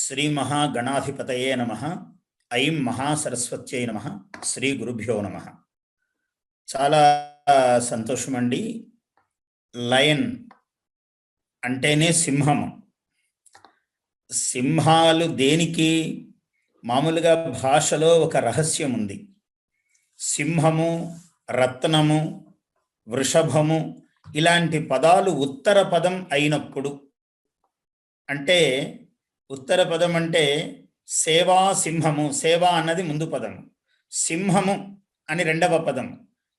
శ్రీ మహాగణాధిపతయే నమః. ఐం మహాసరస్వత్యై నమః. శ్రీ గురుభ్యో నమః. చాలా సంతోషమండి. లయన్ అంటేనే సింహము. సింహాలు దేనికి? మామూలుగా భాషలో ఒక రహస్యం ఉంది. సింహము, రత్నము, వృషభము ఇలాంటి పదాలు ఉత్తర పదం అయినప్పుడు, అంటే ఉత్తర పదం అంటే సేవా సింహము, సేవా అన్నది ముందు పదము, సింహము అని రెండవ పదం.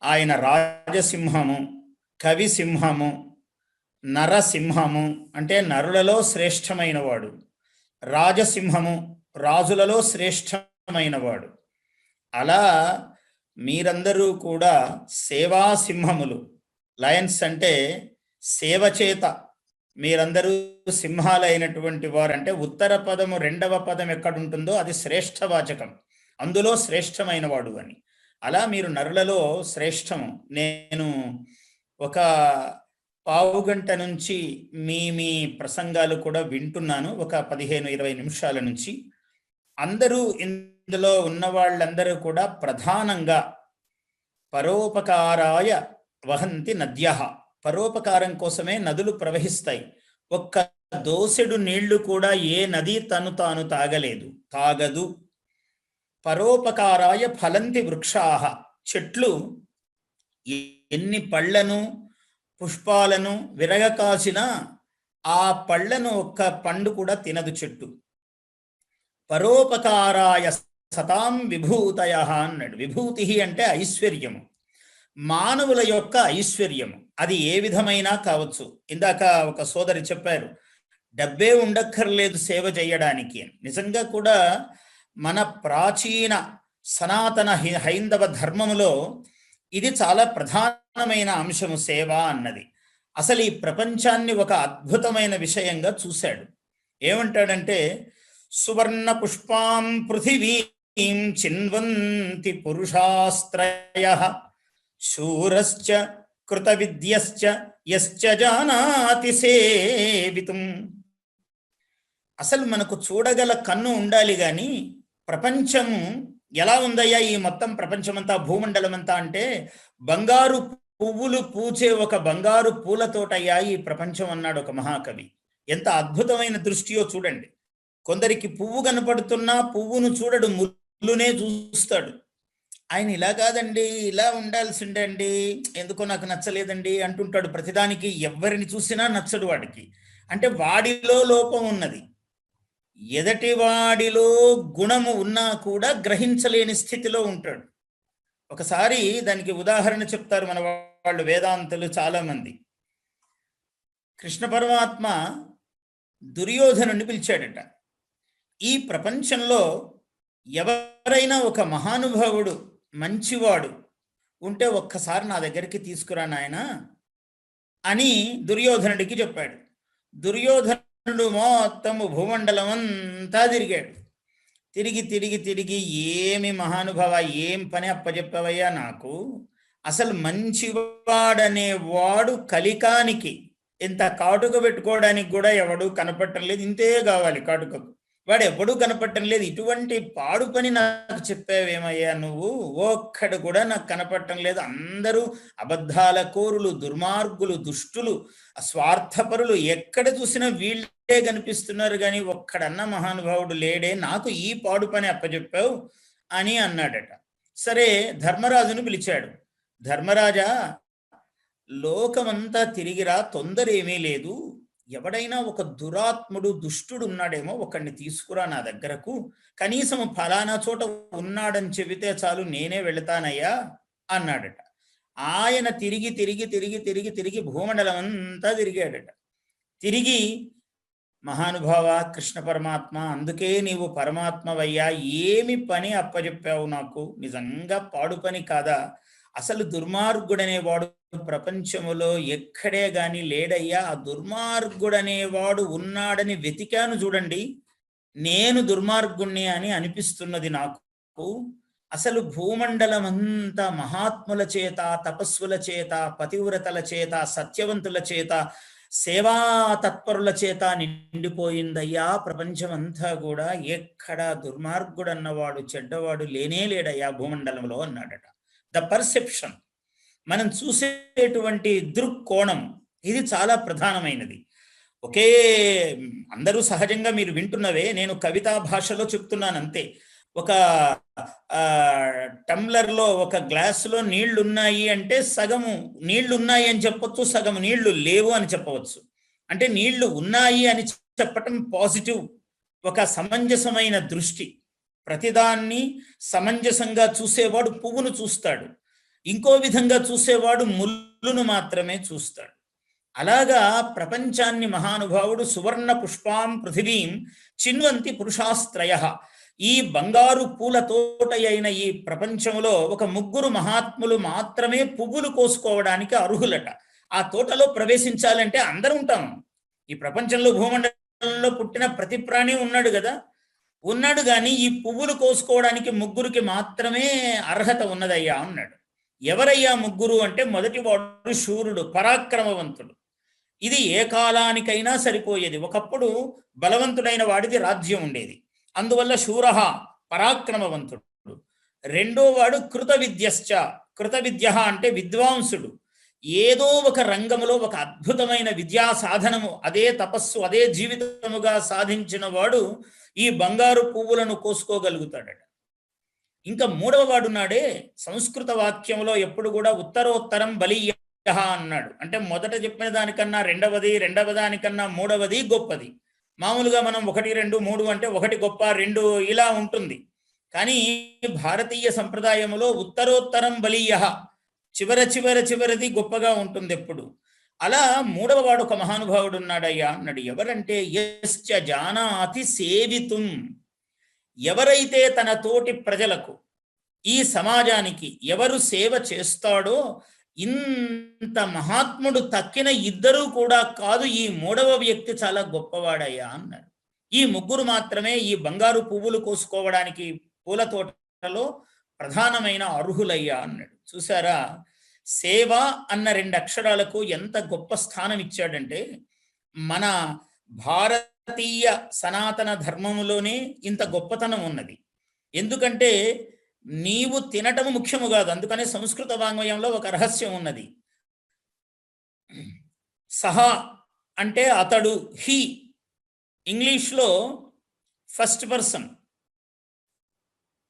ఆయన రాజసింహము, కవి సింహము, నరసింహము అంటే నరులలో శ్రేష్టమైన వాడు, రాజసింహము రాజులలో శ్రేష్టమైనవాడు. అలా మీరందరూ కూడా సేవా సింహములు. లయన్స్ అంటే సేవ చేత మీరందరూ సింహాలైనటువంటి వారు. అంటే ఉత్తర పదము రెండవ పదం ఎక్కడుంటుందో అది శ్రేష్టవాచకం, అందులో శ్రేష్టమైన వాడు అని. అలా మీరు నరులలో శ్రేష్టము. నేను ఒక పావుగంట నుంచి మీ ప్రసంగాలు కూడా వింటున్నాను, ఒక 15-20 నిమిషాల నుంచి. అందరూ ఇందులో ఉన్న వాళ్ళందరూ కూడా ప్రధానంగా పరోపకారాయ వహంతి నద్యః, పరోపకారం కోసమే నదులు ప్రవహిస్తాయి. ఒక్క దోసెడు నీళ్లు కూడా ఏ నది తాను తాగదు. పరోపకారాయ ఫలంతి వృక్షాః, చెట్లు ఎన్ని పళ్ళను పుష్పాలను విరగకాసిన ఆ పళ్ళను ఒక్క పండు కూడా తినదు చెట్టు. పరోపకారాయ సతాం విభూతయః అన్నాడు. విభూతి అంటే ఐశ్వర్యము, మానవుల యొక్క ఐశ్వర్యము. అది ఏ విధమైనా కావచ్చు. ఇందాక ఒక సోదరి చెప్పారు, డబ్బే ఉండక్కర్లేదు సేవ చేయడానికి. నిజంగా కూడా మన ప్రాచీన సనాతన హైందవ ధర్మములో ఇది చాలా ప్రధానమైన అంశము, సేవ అన్నది. అసలు ఈ ప్రపంచాన్ని ఒక అద్భుతమైన విషయంగా చూశాడు. ఏమంటాడంటే, సువర్ణ పుష్పాం పృథివీం చిన్వంతి పురుషాస్త్రయః, శూరశ్చ కృత విద్యశ్చ యశ్చ జానాతి సేవితుం. అసలు మనకు చూడగల కన్ను ఉండాలి గాని ప్రపంచము ఎలా ఉందయ్యా ఈ మొత్తం ప్రపంచమంతా, భూమండలం అంతా అంటే బంగారు పువ్వులు పూచే ఒక బంగారు పూలతోటయ్యా ఈ ప్రపంచం అన్నాడు ఒక మహాకవి. ఎంత అద్భుతమైన దృష్టియో చూడండి. కొందరికి పువ్వు కనపడుతున్నా పువ్వును చూడడు, ముళ్ళునే చూస్తాడు. ఆయన ఇలా కాదండి, ఇలా ఉండాల్సిండండి, ఎందుకో నాకు నచ్చలేదండి అంటుంటాడు ప్రతిదానికి. ఎవరిని చూసినా నచ్చడు వాడికి. అంటే వాడిలో లోపం ఉన్నది. ఎదటి వాడిలో గుణము ఉన్నా కూడా గ్రహించలేని స్థితిలో ఉంటాడు. ఒకసారి దానికి ఉదాహరణ చెప్తారు మన వాళ్ళు, వేదాంతులు చాలా మంది. కృష్ణ పరమాత్మ దుర్యోధనుని పిలిచాడట. ఈ ప్రపంచంలో ఎవరైనా ఒక మహానుభావుడు మంచివాడు ఉంటే ఒక్కసారి నా దగ్గరికి తీసుకురా నాయనా అని దుర్యోధనుడికి చెప్పాడు. దుర్యోధనుడు మొత్తము భూమండలం అంతా తిరిగాడు. తిరిగి తిరిగి తిరిగి, ఏమి మహానుభావ, ఏం పని అప్పచెప్పావయ్యా నాకు? అసలు మంచివాడనే వాడు కలికానికి ఇంత కాటుక పెట్టుకోవడానికి కూడా ఎవడు కనపడటం లేదు. ఇంతే కావాలి కాటుకకు, వాడు ఎప్పుడూ కనపడటం లేదు. ఇటువంటి పాడు పని నాకు చెప్పావేమయ్యా నువ్వు? ఒక్కడు కూడా నాకు కనపడటం లేదు. అందరూ అబద్ధాల కోరులు, దుర్మార్గులు, దుష్టులు, స్వార్థపరులు. ఎక్కడ చూసినా వీళ్ళే కనిపిస్తున్నారు కానీ ఒక్కడన్న మహానుభావుడు లేడే, నాకు ఈ పాడు పని అప్పచెప్పావు అని అన్నాడట. సరే, ధర్మరాజును పిలిచాడు. ధర్మరాజా, లోకమంతా తిరిగిరా, తొందర ఏమీ లేదు. ఎవడైనా ఒక దురాత్ముడు, దుష్టుడు ఉన్నాడేమో, ఒకడిని తీసుకురా నా దగ్గరకు. కనీసం ఫలానా చోట ఉన్నాడని చెబితే చాలు, నేనే వెళతానయ్యా అన్నాడట. ఆయన తిరిగి తిరిగి తిరిగి తిరిగి తిరిగి భూమండలం అంతా తిరిగాడట. తిరిగి, మహానుభావ కృష్ణ పరమాత్మ, అందుకే నీవు పరమాత్మవయ్యా, ఏమి పని అప్పచెప్పావు నాకు? నిజంగా పాడు పని కాదా? అసలు దుర్మార్గుడనేవాడు ప్రపంచములో ఎక్కడే గాని లేడయ్యా. ఆ దుర్మార్గుడనేవాడు ఉన్నాడని వెతికాను చూడండి, నేను దుర్మార్గుణ్ణి అని అనిపిస్తున్నది నాకు. అసలు భూమండలం అంతా మహాత్ముల చేత, తపస్సుల చేత, పతివ్రతల చేత, సత్యవంతుల చేత సేవా తత్పరుల చేత నిండిపోయిందయ్యా ప్రపంచం అంతా కూడా. ఎక్కడ దుర్మార్గుడు అన్నవాడు చెడ్డవాడు లేనే లేడయ్యా భూమండలంలో అన్నాడట. ద పర్సెప్షన్, మనం చూసేటువంటి దృక్కోణం, ఇది చాలా ప్రధానమైనది. ఒకే అందరూ సహజంగా మీరు వింటున్నవే, నేను కవితా భాషలో చెప్తున్నాను అంతే. ఒక టంబ్లర్లో ఒక గ్లాసులో నీళ్లు ఉన్నాయి అంటే సగము నీళ్లు ఉన్నాయి అని చెప్పొచ్చు, సగము నీళ్లు లేవు అని చెప్పవచ్చు. అంటే నీళ్లు ఉన్నాయి అని చెప్పటం పాజిటివ్, ఒక సమంజసమైన దృష్టి. ప్రతిదాన్ని సమంజసంగా చూసేవాడు పువ్వును చూస్తాడు, ఇంకో విధంగా చూసేవాడు ముళ్ళును మాత్రమే చూస్తాడు. అలాగా ప్రపంచాన్ని మహానుభావుడు సువర్ణ పుష్పాం పృథివీం చిన్వంతి పురుషాస్త్రయ, ఈ బంగారు పూల తోట అయిన ఈ ప్రపంచంలో ఒక ముగ్గురు మహాత్ములు మాత్రమే పువ్వులు కోసుకోవడానికి అర్హులట. ఆ తోటలో ప్రవేశించాలంటే అందరూ ఉంటాం. ఈ ప్రపంచంలో భూమండలంలో పుట్టిన ప్రతి ప్రాణి ఉన్నాడు కదా, ఉన్నాడు, కానీ ఈ పువ్వులు కోసుకోవడానికి ముగ్గురికి మాత్రమే అర్హత ఉన్నదయ్యా అన్నాడు. ఎవరయ్యా ముగ్గురు అంటే, మొదటి వాడు శూరుడు, పరాక్రమవంతుడు. ఇది ఏ కాలానికైనా సరిపోయేది. ఒకప్పుడు బలవంతుడైన వాడిది రాజ్యం ఉండేది, అందువల్ల శూరః పరాక్రమవంతుడు. రెండో వాడు కృత విద్యశ్చ, కృత విద్య అంటే విద్వాంసుడు. ఏదో ఒక రంగంలో ఒక అద్భుతమైన విద్యా సాధనము, అదే తపస్సు, అదే జీవితముగా సాధించిన వాడు ఈ బంగారు పువ్వులను కోసుకోగలుగుతాడట. ఇంకా మూడవ వాడున్నాడే, సంస్కృత వాక్యంలో ఎప్పుడు కూడా ఉత్తరోత్తరం బలీయ అన్నాడు. అంటే మొదట చెప్పిన దానికన్నా రెండవది, రెండవ దానికన్నా మూడవది గొప్పది. మామూలుగా మనం 1, 2, 3 అంటే 1 గొప్ప, 2 ఇలా ఉంటుంది. కానీ భారతీయ సంప్రదాయంలో ఉత్తరోత్తరం బలీయ, చివరిది గొప్పగా ఉంటుంది ఎప్పుడు. అలా మూడవ వాడు ఒక మహానుభావుడు ఉన్నాడయ్యా అన్నాడు. ఎవరంటే యశ్చ జానాతి సేవితుం, ఎవరైతే తన తోటి ప్రజలకు, ఈ సమాజానికి ఎవరు సేవ చేస్తాడో, ఇంత మహాత్ముడు తక్కిన ఇద్దరు కూడా కాదు, ఈ మూడవ వ్యక్తి చాలా గొప్పవాడయ్యా అన్నాడు. ఈ ముగ్గురు మాత్రమే ఈ బంగారు పువ్వులు కోసుకోవడానికి పూల తోటలో ప్రధానమైన అర్హులయ్యా అన్నాడు. చూసారా, సేవ అన్న 2 అక్షరాలకు ఎంత గొప్ప స్థానం ఇచ్చాడంటే, మన భారతీయ సనాతన ధర్మములోనే ఇంత గొప్పతనం ఉన్నది. ఎందుకంటే నీవు తినటము ముఖ్యము కాదు. అందుకనే సంస్కృత వాంగ్మయంలో ఒక రహస్యం ఉన్నది. సహ అంటే అతడు, హీ ఇంగ్లీష్లో first person,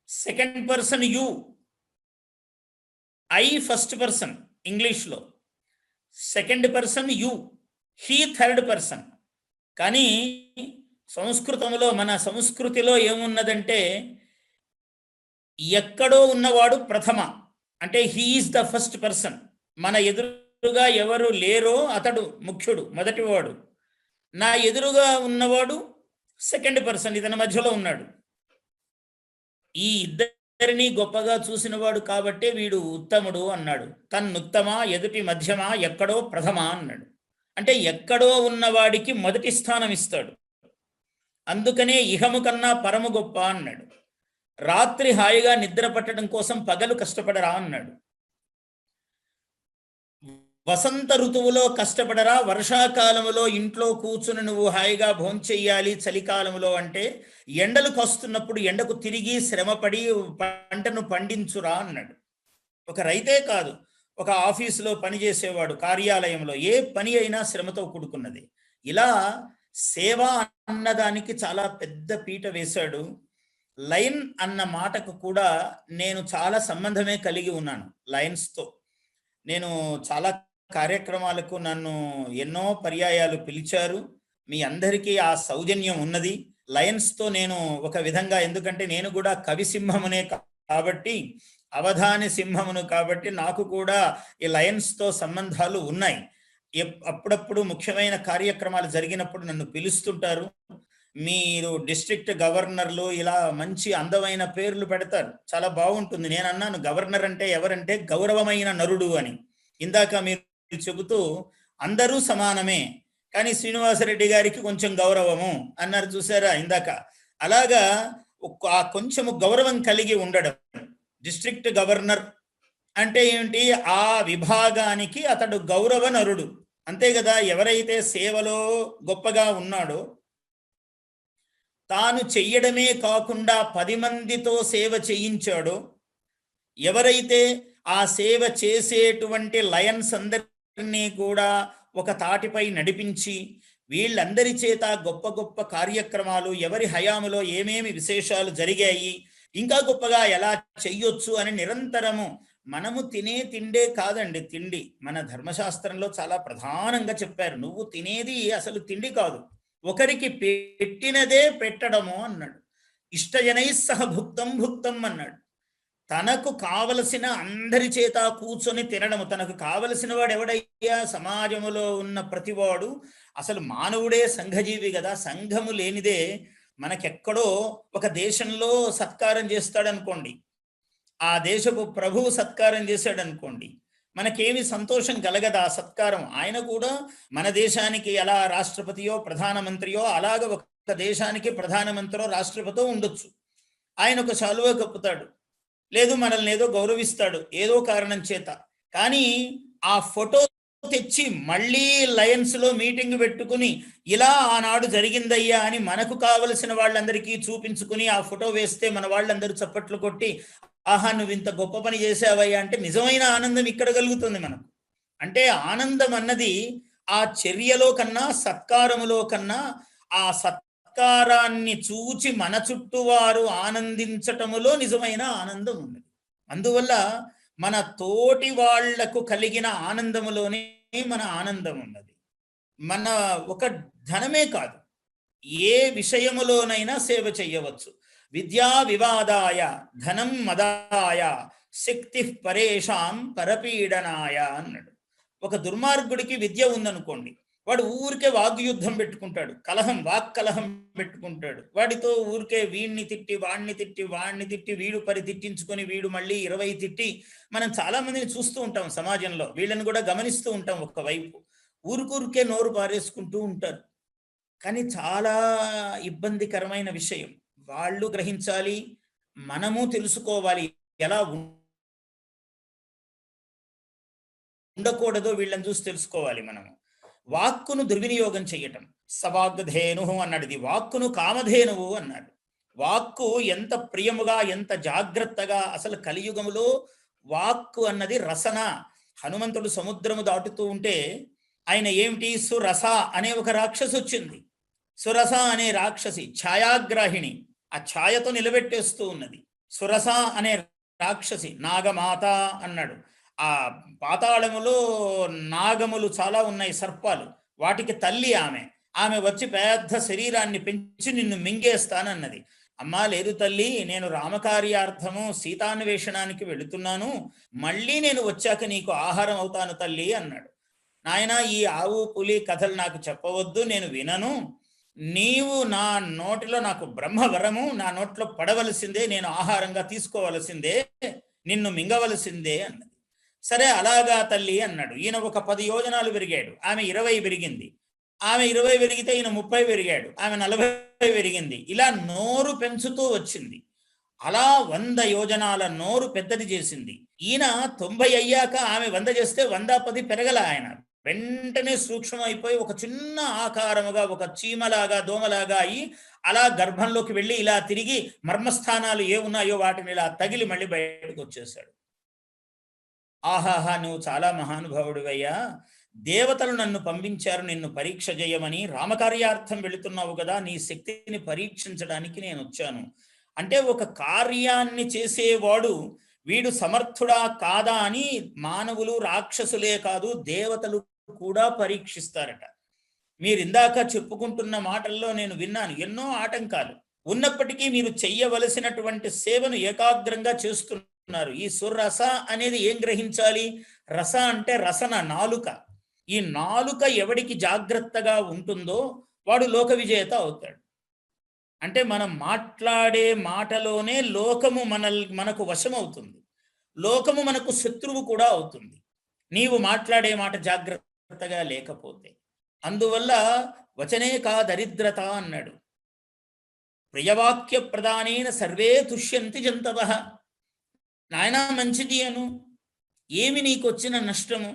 second person you, I first person ఇంగ్లీష్లో, second person you, he third person. కానీ సంస్కృతంలో, మన సంస్కృతిలో ఏమున్నదంటే, ఎక్కడో ఉన్నవాడు ప్రథమ, అంటే he is the first person. మన ఎదురుగా ఎవరు లేరో అతడు ముఖ్యుడు, మొదటివాడు. నా ఎదురుగా ఉన్నవాడు సెకండ్ పర్సన్, ఇతని మధ్యలో ఉన్నాడు. ఈ ఇద్దరిని గొప్పగా చూసినవాడు కాబట్టే వీడు ఉత్తముడు అన్నాడు. తన్నుత్తమ, ఎదుటి మధ్యమా, ఎక్కడో ప్రథమ అన్నాడు. అంటే ఎక్కడో ఉన్నవాడికి మొదటి స్థానం ఇస్తాడు. అందుకనే ఇహము కన్నా పరము గొప్ప అన్నాడు. రాత్రి హాయిగా నిద్ర పట్టడం కోసం పగలు కష్టపడరా అన్నాడు. వసంత ఋతువులో కష్టపడరా, వర్షాకాలంలో ఇంట్లో కూర్చుని నువ్వు హాయిగా భోంచెయ్యాలి. చలికాలంలో అంటే ఎండలు కాస్తున్నప్పుడు ఎండకు తిరిగి శ్రమపడి పంటను పండించురా అన్నాడు. ఒక రైతే కాదు, ఒక ఆఫీసులో పనిచేసేవాడు, కార్యాలయంలో ఏ పని అయినా శ్రమతో కూడుకున్నది. ఇలా సేవ అన్నదానికి చాలా పెద్ద పీట వేశాడు. లయన్ అన్న మాటకు కూడా నేను చాలా సంబంధమే కలిగి ఉన్నాను. లయన్స్తో నేను చాలా కార్యక్రమాలకు నన్ను ఎన్నో పర్యాయాలు పిలిచారు. మీ అందరికీ ఆ సౌజన్యం ఉన్నది. లయన్స్తో నేను ఒక విధంగా, ఎందుకంటే నేను కూడా కవి సింహమునే కాబట్టి, అవధాని సింహమును కాబట్టి నాకు కూడా ఈ లయన్స్తో సంబంధాలు ఉన్నాయి. అప్పుడప్పుడు ముఖ్యమైన కార్యక్రమాలు జరిగినప్పుడు నన్ను పిలుస్తుంటారు. మీరు డిస్ట్రిక్ట్ గవర్నర్లు ఇలా మంచి అందమైన పేర్లు పెడతారు, చాలా బాగుంటుంది. నేను అన్నాను, గవర్నర్ అంటే ఎవరంటే గౌరవమైన నరుడు అని. ఇందాక మీరు చెబుతూ అందరూ సమానమే, కానీ శ్రీనివాసరెడ్డి గారికి కొంచెం గౌరవము అన్నారు, చూసారా ఇందాక. అలాగా కొంచెము గౌరవం కలిగి ఉండడం. డిస్ట్రిక్ట్ గవర్నర్ అంటే ఏమిటి, ఆ విభాగానికి అతడు గౌరవ నరుడు, అంతే కదా. ఎవరైతే సేవలో గొప్పగా ఉన్నాడో, తాను చెయ్యడమే కాకుండా 10 మందితో సేవ చేయించాడో, ఎవరైతే ఆ సేవ చేసేటువంటి లయన్స్ అందరినీ కూడా ఒక తాటిపై నడిపించి వీళ్ళందరి చేత గొప్ప గొప్ప కార్యక్రమాలు, ఎవరి హయాములో ఏమేమి విశేషాలు జరిగాయి, ఇంకా గొప్పగా ఎలా చెయ్యొచ్చు అని నిరంతరము, మనము తినే తిండే కాదండి తిండి, మన ధర్మశాస్త్రంలో చాలా ప్రధానంగా చెప్పారు. నువ్వు తినేది అసలు తిండి కాదు, ఒకరికి పెట్టినదే పెట్టడము అన్నాడు. ఇష్టజనై సహ భుక్తం భుక్తం అన్నాడు. తనకు కావలసిన అందరి చేత కూర్చొని తినడము. తనకు కావలసిన వాడు ఎవడయ్యా? సమాజములో ఉన్న ప్రతివాడు. అసలు మానవుడే సంఘజీవి కదా. సంఘము లేనిదే మనకెక్కడో ఒక దేశంలో సత్కారం చేస్తాడనుకోండి, ఆ దేశపు ప్రభువు సత్కారం చేశాడనుకోండి, మనకేమి సంతోషం కలగదా? ఆ సత్కారం ఆయన కూడా మన దేశానికి ఎలా రాష్ట్రపతియో ప్రధానమంత్రియో అలాగ ఒక దేశానికి ప్రధానమంత్రో రాష్ట్రపతితో ఉండొచ్చు. ఆయన ఒక శాలువా కప్పుతాడు, లేదు మనల్ని ఏదో గౌరవిస్తాడు ఏదో కారణం చేత. కానీ ఆ ఫోటో తెచ్చి మళ్ళీ లయన్స్లో మీటింగ్ పెట్టుకుని ఇలా ఆనాడు జరిగిందయ్యా అని మనకు కావలసిన వాళ్ళందరికీ చూపించుకుని ఆ ఫోటో వేస్తే మన వాళ్ళందరూ చప్పట్లు కొట్టి, ఆహా నువ్వు ఇంత గొప్ప పని చేసావయ్యా అంటే నిజమైన ఆనందం ఇక్కడ కలుగుతుంది మనకు. అంటే ఆనందం అన్నది ఆ చర్యలో కన్నా సత్కారములో కన్నా ఆ సత్కారాన్ని చూచి మన చుట్టూ వారు ఆనందించటములో నిజమైన ఆనందం ఉన్నది. అందువల్ల మన తోటి వాళ్లకు కలిగిన ఆనందములోనే మన ఆనందం ఉన్నది. మన ఒక ధనమే కాదు, ఏ విషయములోనైనా సేవ చెయ్యవచ్చు. విద్యా వివాదాయ ధనం మదాయ శక్తి పరేషాం పరపీడనాయ అన్నాడు. ఒక దుర్మార్గుడికి విద్య ఉందనుకోండి, వాడు ఊరికే వాగ్యుద్ధం పెట్టుకుంటాడు, కలహం వాక్కలహం పెట్టుకుంటాడు. వాడితో ఊరికే వీడిని తిట్టి వాడిని తిట్టి వాడిని తిట్టి వీడు తిట్టించుకొని వీడు మళ్ళీ 20 తిట్టి, మనం చాలా మందిని చూస్తూ ఉంటాం సమాజంలో, వీళ్ళని కూడా గమనిస్తూ ఉంటాం. ఒకవైపు ఊరికూరికే నోరు పారేసుకుంటూ ఉంటారు. కానీ చాలా ఇబ్బందికరమైన విషయం. వాళ్ళు గ్రహించాలి, మనము తెలుసుకోవాలి ఎలా ఉండకూడదో వీళ్ళని చూసి తెలుసుకోవాలి. మనము వాక్కును దుర్వినియోగం చెయ్యటం. సవాగ్ధేను అన్నాడు, ఇది వాక్కును కామధేనువు అన్నాడు. వాక్కు ఎంత ప్రియముగా ఎంత జాగ్రత్తగా, అసలు కలియుగములో వాక్కు అన్నది రసన. హనుమంతుడు సముద్రము దాటుతూ ఉంటే ఆయన ఏమిటి, సురస అనే ఒక రాక్షసి వచ్చింది. సురస అనే రాక్షసి ఛాయాగ్రాహిణి, ఆ ఛాయతో నిలబెట్టేస్తూ ఉన్నది. సురస అనే రాక్షసి నాగమాత అన్నాడు. ఆ పాతాళములో నాగములు చాలా ఉన్నాయి, సర్పాలు, వాటికి తల్లి ఆమె. ఆమె వచ్చి పెద్ద శరీరాన్ని పెంచి నిన్ను మింగేస్తానన్నది. అమ్మా లేదు తల్లి, నేను రామకార్యార్థము సీతాన్వేషణానికి వెళుతున్నాను, మళ్ళీ నేను వచ్చాక నీకు ఆహారం అవుతాను తల్లి అన్నాడు. నాయన ఈ ఆవు పులి కథలు నాకు చెప్పవద్దు, నేను వినను. నీవు నా నోటిలో, నాకు బ్రహ్మవరము, నా నోట్లో పడవలసిందే, నేను ఆహారంగా తీసుకోవలసిందే, నిన్ను మింగవలసిందే అన్నది. సరే అలాగా తల్లి అన్నాడు. ఈయన ఒక 10 యోజనాలు పెరిగాడు, ఆమె 20 పెరిగింది. ఆమె 20 పెరిగితే ఈయన 30 పెరిగాడు, ఆమె 40 పెరిగింది. ఇలా నోరు పెంచుతూ వచ్చింది. అలా 100 యోజనాల నోరు పెద్దది చేసింది. ఈయన 90 అయ్యాక ఆమె 100 చేస్తే 110 పెరగల. ఆయన వెంటనే సూక్ష్మమైపోయి ఒక చిన్న ఆకారముగా, ఒక చీమలాగా దోమలాగా అయి అలా గర్భంలోకి వెళ్ళి ఇలా తిరిగి మర్మస్థానాలు ఏ ఉన్నాయో వాటిని ఇలా తగిలి మళ్ళీ బయటకు వచ్చేసాడు. ఆహాహా నువ్వు చాలా మహానుభావుడివయ్యా, దేవతలు నన్ను పంపించారు నిన్ను పరీక్ష చేయమని, రామకార్యార్థం వెళుతున్నావు కదా, నీ శక్తిని పరీక్షించడానికి నేను వచ్చాను అంటే, ఒక కార్యాన్ని చేసేవాడు వీడు సమర్థుడా కాదా అని మానవులు రాక్షసులే కాదు దేవతలు కూడా పరీక్షిస్తారట. మీరు ఇందాక చెప్పుకుంటున్న మాటల్లో నేను విన్నాను, ఎన్నో ఆటంకాలు ఉన్నప్పటికీ మీరు చెయ్యవలసినటువంటి సేవను ఏకాగ్రంగా చేస్తున్నారు. ఈ సురస అనేది ఏం గ్రహించాలి? రస అంటే రసన, నాలుక. ఈ నాలుక ఎవడికి జాగ్రత్తగా ఉంటుందో వాడు లోక విజేత అవుతాడు. అంటే మనం మాట్లాడే మాటలోనే లోకము మనకు వశమవుతుంది, లోకము మనకు శత్రువు కూడా అవుతుంది, నీవు మాట్లాడే మాట జాగ్రత్తగా లేకపోతే. అందువల్ల వచనే కా దరిద్రత అన్నాడు. ప్రియవాక్య ప్రదానేన సర్వే తుష్యంతి జంతవః. నాయనా మంచిది అను, ఏమి నీకొచ్చిన నష్టము?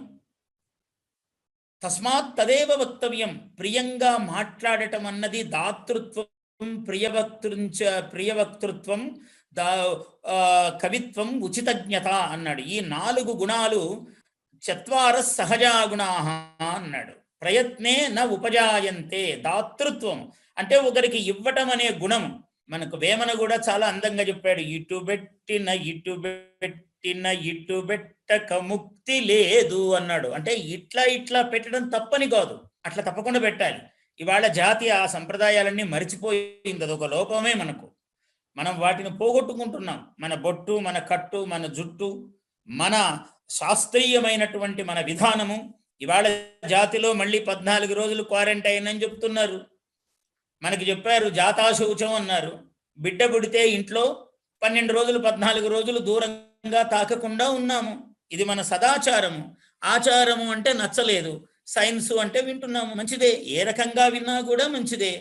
తస్మాత్ తదేవ వక్తవ్యం. ప్రియంగా మాట్లాడటం అన్నది దాతృత్వం, ప్రియవక్తృత్వం, దా కవిత్వం, ఉచితజ్ఞత అన్నాడు. ఈ 4 గుణాలు చత్వార సహజా గుణా అన్నాడు. ప్రయత్నే న ఉపజాయంతే. దాతృత్వం అంటే ఒకరికి ఇవ్వటం అనే గుణం. మనకు వేమన కూడా చాలా అందంగా చెప్పాడు. ఇటు పెట్టిన ఇటు పెట్టక ముక్తి లేదు అన్నాడు. అంటే ఇట్లా పెట్టడం తప్పని కాదు, అట్లా తప్పకుండా పెట్టాలి. ఇవాళ జాతి ఆ సంప్రదాయాలన్నీ మరిచిపోయింది. అదొక లోపమే మనకు. మనం వాటిని పోగొట్టుకుంటున్నాం. మన బొట్టు, మన కట్టు, మన జుట్టు, మన శాస్త్రీయమైనటువంటి మన విధానము. ఇవాళ జాతిలో మళ్ళీ 14 రోజులు క్వారంటైన్ అని చెప్తున్నారు. మనకి చెప్పారు జాతాశౌచం అన్నారు. బిడ్డ పుడితే ఇంట్లో 12 రోజులు 14 రోజులు దూరంగా తాకకుండా ఉన్నాము. ఇది మన సదాచారము. ఆచారము అంటే నచ్చలేదు, సైన్స్ అంటే వింటున్నాము. మంచిదే, ఏ రకంగా విన్నా కూడా మంచిదే.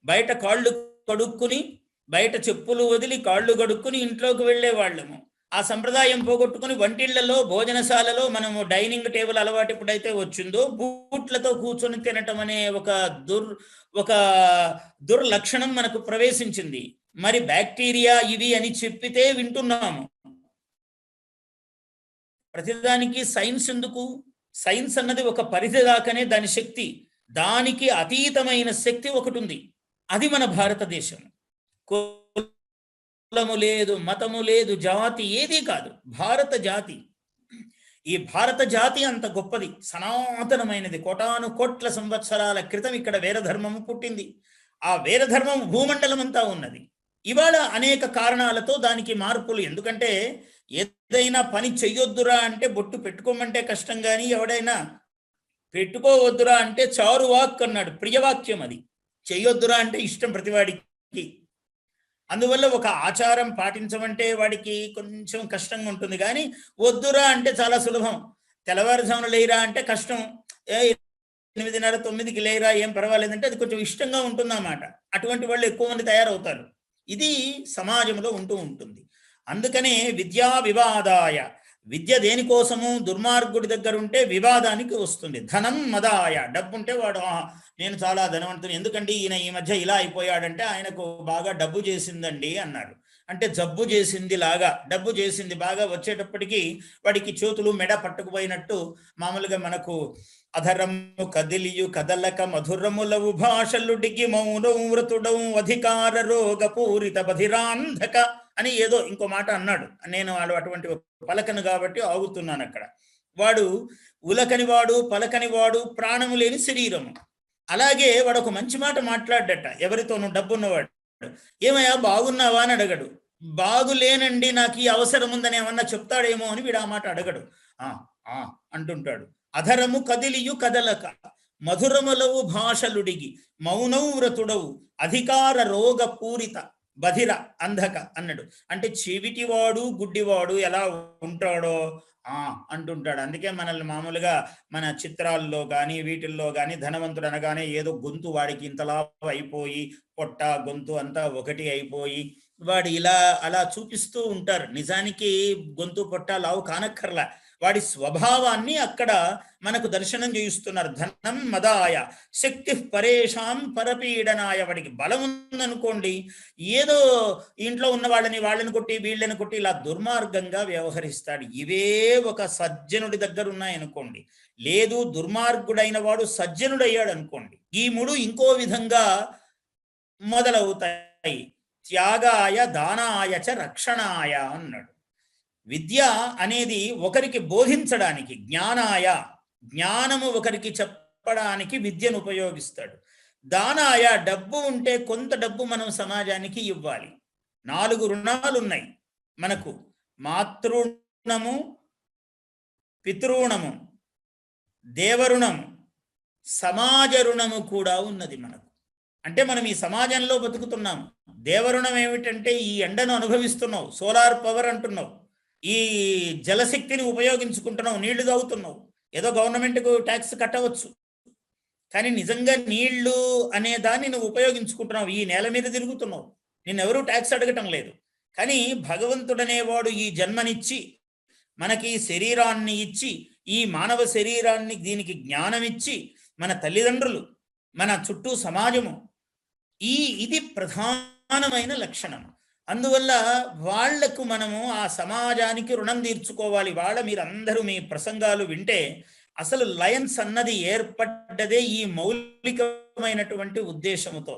బయట కాళ్ళు కడుక్కుని, బయట చెప్పులు వదిలి కాళ్ళు కడుక్కుని ఇంట్లోకి వెళ్ళే వాళ్ళము. ఆ సంప్రదాయం పోగొట్టుకుని వంటిళ్లలో, భోజనశాలలో మనము డైనింగ్ టేబుల్ అలవాటు ఎప్పుడైతే వచ్చిందో బూట్లతో కూర్చొని తినటం అనే ఒక దుర్లక్షణం మనకు ప్రవేశించింది. మరి బ్యాక్టీరియా ఇవి అని చెప్పితే వింటున్నాము. ప్రతిదానికి సైన్స్ ఎందుకు? సైన్స్ అన్నది ఒక పరిధి దాకానే దాని శక్తి. దానికి అతీతమైన శక్తి ఒకటి ఉంది. అది మన భారతదేశం. కులము లేదు, మతము లేదు, జాతి ఏదీ కాదు, భారత జాతి. ఈ భారత జాతి అంత గొప్పది, సనాతనమైనది. కోటాను కోట్ల సంవత్సరాల క్రితం ఇక్కడ వేరధర్మము పుట్టింది. ఆ వేరధర్మము భూమండలం అంతా ఉన్నది. ఇవాళ అనేక కారణాలతో దానికి మార్పులు. ఎందుకంటే ఏదైనా పని చెయ్యొద్దురా అంటే బొట్టు పెట్టుకోమంటే కష్టం, కానీ ఎవడైనా పెట్టుకోవద్దురా అంటే చారువాక్ అన్నాడు, ప్రియవాక్యం. అది చెయ్యొద్దురా అంటే ఇష్టం ప్రతివాడికి. అందువల్ల ఒక ఆచారం పాటించమంటే వాడికి కొంచెం కష్టంగా ఉంటుంది, కానీ వద్దురా అంటే చాలా సులభం. తెల్లవారుజామున లేరా అంటే కష్టం, 8:30 9కి లేరా ఏం పర్వాలేదంటే అది కొంచెం ఇష్టంగా ఉంటుందన్నమాట. అటువంటి వాళ్ళు ఎక్కువ మంది తయారవుతారు. ఇది సమాజంలో ఉంటూ ఉంటుంది. అందుకనే విద్యా వివాదాయ. విద్య దేనికోసము? దుర్మార్గుడి దగ్గర ఉంటే వివాదానికి వస్తుంది. ధనం మదాయ. డబ్బు ఉంటే వాడు నేను చాలా ధనవంతుని, ఎందుకంటే ఈయన ఈ మధ్య ఇలా అయిపోయాడంటే ఆయనకు బాగా డబ్బు చేసిందండి అన్నారు. అంటే జబ్బు చేసింది లాగా, డబ్బు చేసింది బాగా వచ్చేటప్పటికి వాడికి చేతులు మెడ పట్టుకుపోయినట్టు. మామూలుగా మనకు అధరము కదిలియు కదలక మధురములవు భాషలుడికి మౌనం వ్రతుడవు అధికార రోగ పూరిత బధిరాంధక అని ఏదో ఇంకో మాట అన్నాడు. నేను అటువంటి పలకను కాబట్టి ఆగుతున్నాను అక్కడ. వాడు ఉలకని వాడు, పలకని వాడు, ప్రాణము లేని శరీరము. అలాగే వాడు ఒక మంచి మాట మాట్లాడట ఎవరితోనూ, డబ్బున్నవాడు. ఏమయ్యా బాగున్నావా అని అడగడు. బాగులేనండి, నాకు ఈ అవసరం ఉందని ఏమన్నా చెప్తాడేమో అని వీడు ఆ మాట అడగడు. అంటుంటాడు. అధరము కదిలియు కదలక మధురములవు భాషలుడిగి మౌనౌ వ్రతుడవు అధికార రోగ పూరిత బధిర అంధక అన్నాడు. అంటే చెవిటివాడు, గుడ్డివాడు ఎలా ఉంటాడో అంటుంటాడు. అందుకే మనల్ని మామూలుగా మన చిత్రాల్లో కానీ వీటిల్లో కానీ ధనవంతుడు అనగానే ఏదో గొంతు వాడికి ఇంతలా అయిపోయి, పొట్ట గొంతు అంతా ఒకటి అయిపోయి వాడు ఇలా అలా చూపిస్తూ ఉంటారు. నిజానికి గొంతు పొట్ట లావు కానక్కర్లా, వాడి స్వభావాన్ని అక్కడ మనకు దర్శనం చేయిస్తున్నారు. ధనం మదాయ శక్తి పరేషాం పరపీడనాయ. వాడికి బలం ఉందనుకోండి, ఏదో ఇంట్లో ఉన్న వాళ్ళని కొట్టి వీళ్ళని కొట్టి ఇలా దుర్మార్గంగా వ్యవహరిస్తాడు. ఇవే ఒక సజ్జనుడి దగ్గర ఉన్నాయనుకోండి. లేదు, దుర్మార్గుడైన వాడు సజ్జనుడయ్యాడు అనుకోండి, ఈ మూడు ఇంకో విధంగా మొదలవుతాయి. త్యాగాయ దానాయ చ రక్షణాయ అన్నాడు. విద్య అనేది ఒకరికి బోధించడానికి, జ్ఞానాయ జ్ఞానము ఒకరికి చెప్పడానికి విద్యను ఉపయోగిస్తాడు. దానాయ డబ్బు ఉంటే కొంత డబ్బు మనం సమాజానికి ఇవ్వాలి. 4 రుణాలు ఉన్నాయి మనకు: మాతృణము, పితృణము, దేవరుణము, సమాజ రుణము కూడా ఉన్నది మనకు. అంటే మనం ఈ సమాజంలో బతుకుతున్నాము. దేవరుణం ఏమిటంటే ఈ ఎండను అనుభవిస్తున్నావు, సోలార్ పవర్ అంటున్నావు, ఈ జలశక్తిని ఉపయోగించుకుంటున్నావు, నీళ్లు తాగుతున్నావు. ఏదో గవర్నమెంట్కు ట్యాక్స్ కట్టవచ్చు, కానీ నిజంగా నీళ్లు అనే దాన్ని నువ్వు ఉపయోగించుకుంటున్నావు. ఈ నేల మీద తిరుగుతున్నావు, నిన్నెవరూ ట్యాక్స్ అడగటం లేదు. కానీ భగవంతుడనేవాడు ఈ జన్మనిచ్చి, మనకి శరీరాన్ని ఇచ్చి, ఈ మానవ శరీరాన్ని దీనికి జ్ఞానం ఇచ్చి మన తల్లిదండ్రులు, మన చుట్టూ సమాజము, ఇది ప్రధానమైన లక్షణం. అందువల్ల వాళ్లకు మనము ఆ సమాజానికి రుణం తీర్చుకోవాలి. మీరందరూ మీ ప్రసంగాలు వింటే అసలు లయన్స్ అన్నది ఏర్పడ్డదే ఈ మౌలికమైనటువంటి ఉద్దేశముతో.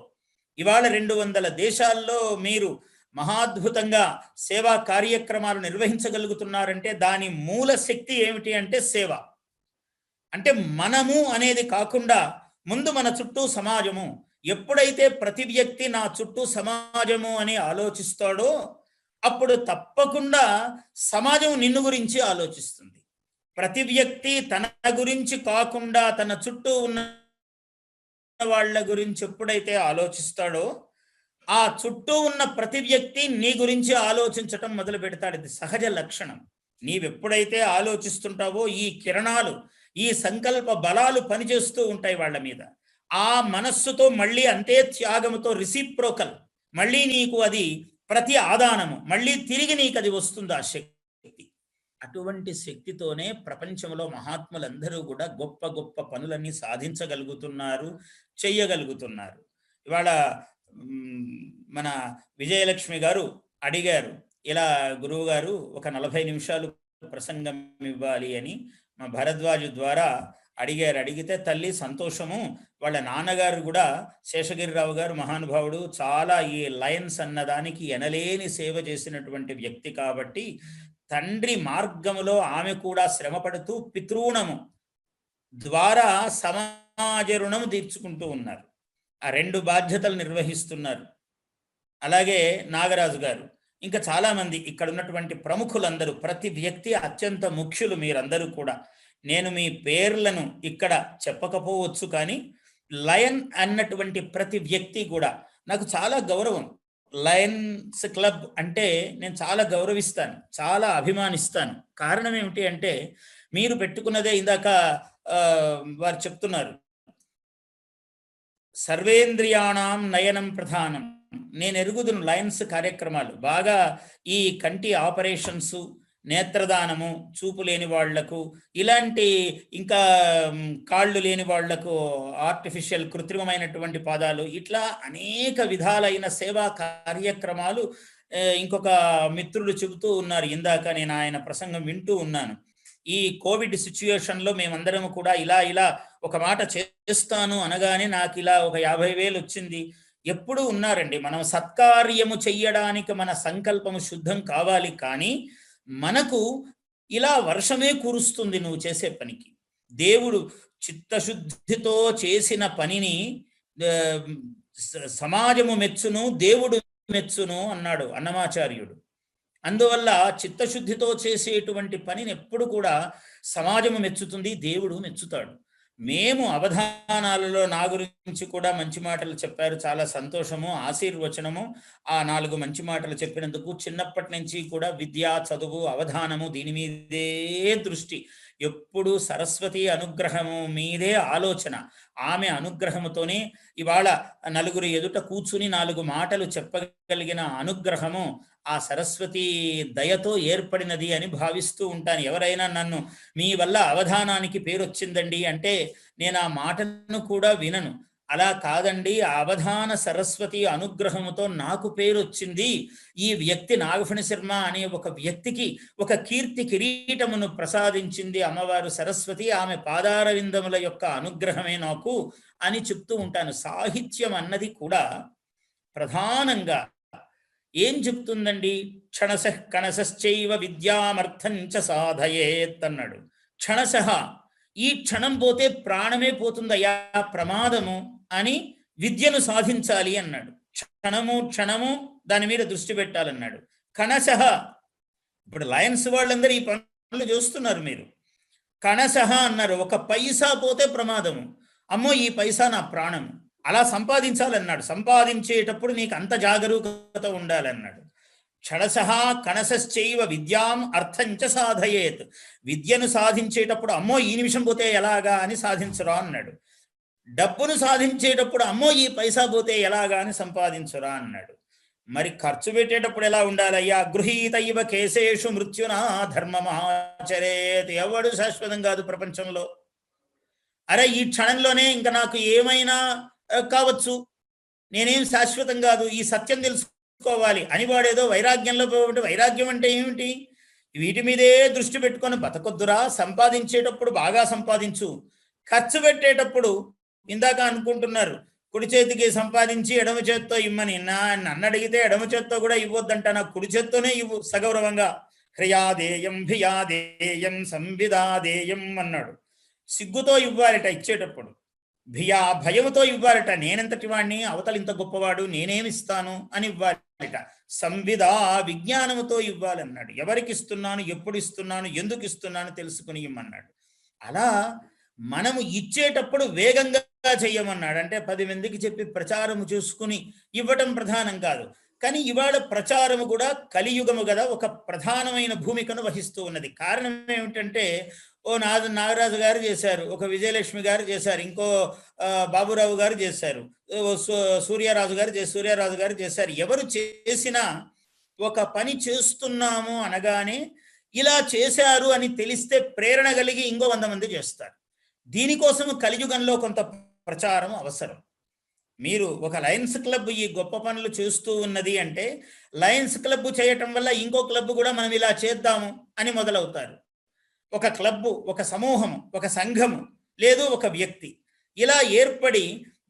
ఇవాళ 200 దేశాల్లో మీరు మహాద్భుతంగా సేవా కార్యక్రమాలు నిర్వహించగలుగుతున్నారంటే దాని మూల శక్తి ఏమిటి అంటే సేవ. అంటే మనము అనేది కాకుండా ముందు మన చుట్టూ సమాజము. ఎప్పుడైతే ప్రతి వ్యక్తి నా చుట్టూ సమాజము అని ఆలోచిస్తాడో అప్పుడు తప్పకుండా సమాజం నిన్ను గురించి ఆలోచిస్తుంది. ప్రతి వ్యక్తి తన గురించి కాకుండా తన చుట్టూ ఉన్న వాళ్ళ గురించి ఎప్పుడైతే ఆలోచిస్తాడో ఆ చుట్టూ ఉన్న ప్రతి వ్యక్తి నీ గురించి ఆలోచించటం మొదలు పెడతాడు. ఇది సహజ లక్షణం. నీవెప్పుడైతే ఆలోచిస్తుంటావో ఈ కిరణాలు, ఈ సంకల్ప బలాలు పనిచేస్తూ ఉంటాయి వాళ్ళ మీద. ఆ మనస్సుతో మళ్ళీ అంతే త్యాగముతో రిసిప్రోకల్, మళ్ళీ నీకు అది ప్రతి ఆదానము, మళ్ళీ తిరిగి నీకు అది వస్తుంది ఆ శక్తి. అటువంటి శక్తితోనే ప్రపంచంలో మహాత్ములందరూ కూడా గొప్ప గొప్ప పనులన్నీ సాధించగలుగుతున్నారు, చెయ్యగలుగుతున్నారు. ఇవాళ మన విజయలక్ష్మి గారు అడిగారు, ఇలా గురువు గారు ఒక 40 నిమిషాలు ప్రసంగం ఇవ్వాలి అని మా భరద్వాజు ద్వారా అడిగితే తల్లి సంతోషము. వాళ్ళ నాన్నగారు కూడా శేషగిరిరావు గారు మహానుభావుడు, చాలా ఈ లయన్స్ అన్నదానికి ఎనలేని సేవ చేసినటువంటి వ్యక్తి కాబట్టి తండ్రి మార్గములో ఆమె కూడా శ్రమపడుతూ పితృణము ద్వారా సమాజ రుణము తీర్చుకుంటూ ఉన్నారు. ఆ 2 బాధ్యతలు నిర్వహిస్తున్నారు. అలాగే నాగరాజు గారు, ఇంకా చాలామంది ఇక్కడ ఉన్నటువంటి ప్రముఖులందరూ, ప్రతి వ్యక్తి అత్యంత ముఖ్యులు మీరందరూ కూడా. నేను మీ పేర్లను ఇక్కడ చెప్పకపోవచ్చు, కానీ లయన్ అన్నటువంటి ప్రతి వ్యక్తి కూడా నాకు చాలా గౌరవం. లయన్స్ క్లబ్ అంటే నేను చాలా గౌరవిస్తాను, చాలా అభిమానిస్తాను. కారణం ఏమిటి అంటే మీరు పెట్టుకున్నదే, ఇందాక వారు చెప్తున్నారు, సర్వేంద్రియాణం నయనం ప్రధానం. నేను ఎరుగుదును లయన్స్ కార్యక్రమాలు బాగా. ఈ కంటి ఆపరేషన్స్, నేత్రదానము, చూపు లేని వాళ్లకు, ఇలాంటి ఇంకా కాళ్ళు లేని వాళ్లకు ఆర్టిఫిషియల్ కృత్రిమమైనటువంటి పాదాలు, ఇట్లా అనేక విధాలైన సేవా కార్యక్రమాలు ఇంకొక మిత్రులు చెబుతూ ఉన్నారు. ఇందాక నేను ఆయన ప్రసంగం వింటూ ఉన్నాను. ఈ కోవిడ్ సిచ్యుయేషన్లో మేమందరం కూడా ఇలా ఒక మాట చేస్తాను అనగానే నాకు ఇలా ఒక 50,000 వచ్చింది. ఎప్పుడు ఉన్నారండి. మనం సత్కార్యము చెయ్యడానికి మన సంకల్పము శుద్ధం కావాలి, కానీ మనకు ఇలా వర్షమే కురుస్తుంది నువ్వు చేసే పనికి. దేవుడు చిత్తశుద్ధితో చేసిన పనిని సమాజము మెచ్చును, దేవుడు మెచ్చును అన్నాడు అన్నమాచార్యుడు. అందువల్ల చిత్తశుద్ధితో చేసేటువంటి పనిని ఎప్పుడు కూడా సమాజము మెచ్చుతుంది, దేవుడు మెచ్చుతాడు. మేము అవధానాలలో నా గురించి కూడా మంచి మాటలు చెప్పారు, చాలా సంతోషము, ఆశీర్వచనము. ఆ 4 మంచి మాటలు చెప్పినందుకు. చిన్నప్పటి నుంచి కూడా విద్య, చదువు, అవధానము, దీని మీదే దృష్టి. ఎప్పుడు సరస్వతి అనుగ్రహము మీదే ఆలోచన. ఆమె అనుగ్రహముతోనే ఇవాళ నలుగురు ఎదుట కూర్చుని 4 మాటలు చెప్పగలిగిన అనుగ్రహము ఆ సరస్వతి దయతో ఏర్పడినది అని భావిస్తూ ఉంటాను. ఎవరైనా నన్ను మీ వల్ల అవధానానికి పేరు వచ్చిందండి అంటే నేను ఆ మాటను కూడా వినను. అలా కాదండి, అవధాన సరస్వతి అనుగ్రహముతో నాకు పేరు వచ్చింది. ఈ వ్యక్తి నాగఫణి శర్మ అనే ఒక వ్యక్తికి ఒక కీర్తి కిరీటమును ప్రసాదించింది అమ్మవారు సరస్వతి, ఆమె పాదార విందముల యొక్క అనుగ్రహమే నాకు అని చెప్తూ ఉంటాను. సాహిత్యం అన్నది కూడా ప్రధానంగా ఏం చెప్తుందండి? క్షణశః కణశశ్చైవ విద్యామర్థంచ సాధయేత్ అన్నాడు. క్షణశః, ఈ క్షణం పోతే ప్రాణమే పోతుందయ్యా, ప్రమాదము అని విద్యను సాధించాలి అన్నాడు. క్షణము దాని మీద దృష్టి పెట్టాలన్నాడు. కణశః, ఇప్పుడు లయన్స్ వాళ్ళందరూ ఈ పనులు చేస్తున్నారు. మీరు కణశః అన్నారు, ఒక పైసా పోతే ప్రమాదము, అమ్మో ఈ పైసా నా ప్రాణము, అలా సంపాదించాలన్నాడు. సంపాదించేటప్పుడు నీకు అంత జాగరూకత ఉండాలన్నాడు. క్షణశః కణశశ్చైవ విద్యాం అర్థంచ సాధయేత్, విద్యను సాధించేటప్పుడు అమ్మో ఈ నిమిషం పోతే ఎలాగా అని సాధించరా అన్నాడు. డబ్బును సాధించేటప్పుడు అమ్మో ఈ పైసా పోతే ఎలాగా అని సంపాదించరా అన్నాడు. మరి ఖర్చు పెట్టేటప్పుడు ఎలా ఉండాలయ్యా? గృహీత ఇవ కేశేషు మృత్యునా ధర్మమాచరేత్. ఎవడు శాశ్వతం కాదు ప్రపంచంలో. అరే ఈ క్షణంలోనే ఇంకా నాకు ఏమైనా కావచ్చు, నేనేం శాశ్వతం కాదు, ఈ సత్యం తెలుసుకోవాలి అని వాడేదో వైరాగ్యంలో పోతే, వైరాగ్యం అంటే ఏమిటి? వీటి మీదే దృష్టి పెట్టుకొని బతకొద్దురా. సంపాదించేటప్పుడు బాగా సంపాదించు, ఖర్చు పెట్టేటప్పుడు ఇందాక అనుకుంటున్నారు కుడి చేతికి సంపాదించి ఎడమ చేత్తో ఇమ్మని. నన్ను అడిగితే ఎడమ చేత్తో కూడా ఇవ్వద్దంట, నాకు కుడి చేత్తోనే ఇవ్వు సగౌరవంగా. హ్రియాదేయం భియాదేయం సంవిదాదేయం అన్నాడు. సిగ్గుతో ఇవ్వాలిట ఇచ్చేటప్పుడు, భయముతో ఇవ్వాలట. నేనెంతటి వాడిని, అవతల ఇంత గొప్పవాడు, నేనేమిస్తాను అని ఇవ్వాలిట. సంవిదా విజ్ఞానముతో ఇవ్వాలన్నాడు. ఎవరికి ఇస్తున్నాను, ఎప్పుడు ఇస్తున్నాను, ఎందుకు ఇస్తున్నాను తెలుసుకుని ఇమ్మన్నాడు. అలా మనము ఇచ్చేటప్పుడు వేగంగా చెయ్యమన్నాడు. అంటే 10 మందికి చెప్పి ప్రచారము చూసుకుని ఇవ్వటం ప్రధానం కాదు. కానీ ఇవాళ ప్రచారము కూడా కలియుగము కదా ఒక ప్రధానమైన భూమికను వహిస్తూ ఉన్నది. కారణం ఏమిటంటే, ఓ నాగరాజు గారు చేశారు, ఒక విజయలక్ష్మి గారు చేశారు, ఇంకో బాబురావు గారు చేశారు, సూర్యరాజు గారు చేశారు. ఎవరు చేసినా ఒక పని చేస్తున్నాము అనగానే ఇలా చేశారు అని తెలిస్తే ప్రేరణ కలిగి ఇంకో 100 మంది చేస్తారు. దీనికోసం కలియుగంలో కొంత ప్రచారం అవసరం. మీరు ఒక లయన్స్ క్లబ్ ఈ గొప్ప పనులు చేస్తూ ఉన్నది అంటే, లయన్స్ క్లబ్ చేయటం వల్ల ఇంకో క్లబ్ కూడా మనం ఇలా చేద్దాము అని మొదలవుతారు. ఒక క్లబ్బు, ఒక సమూహము, ఒక సంఘము, లేదు ఒక వ్యక్తి ఇలా ఏర్పడి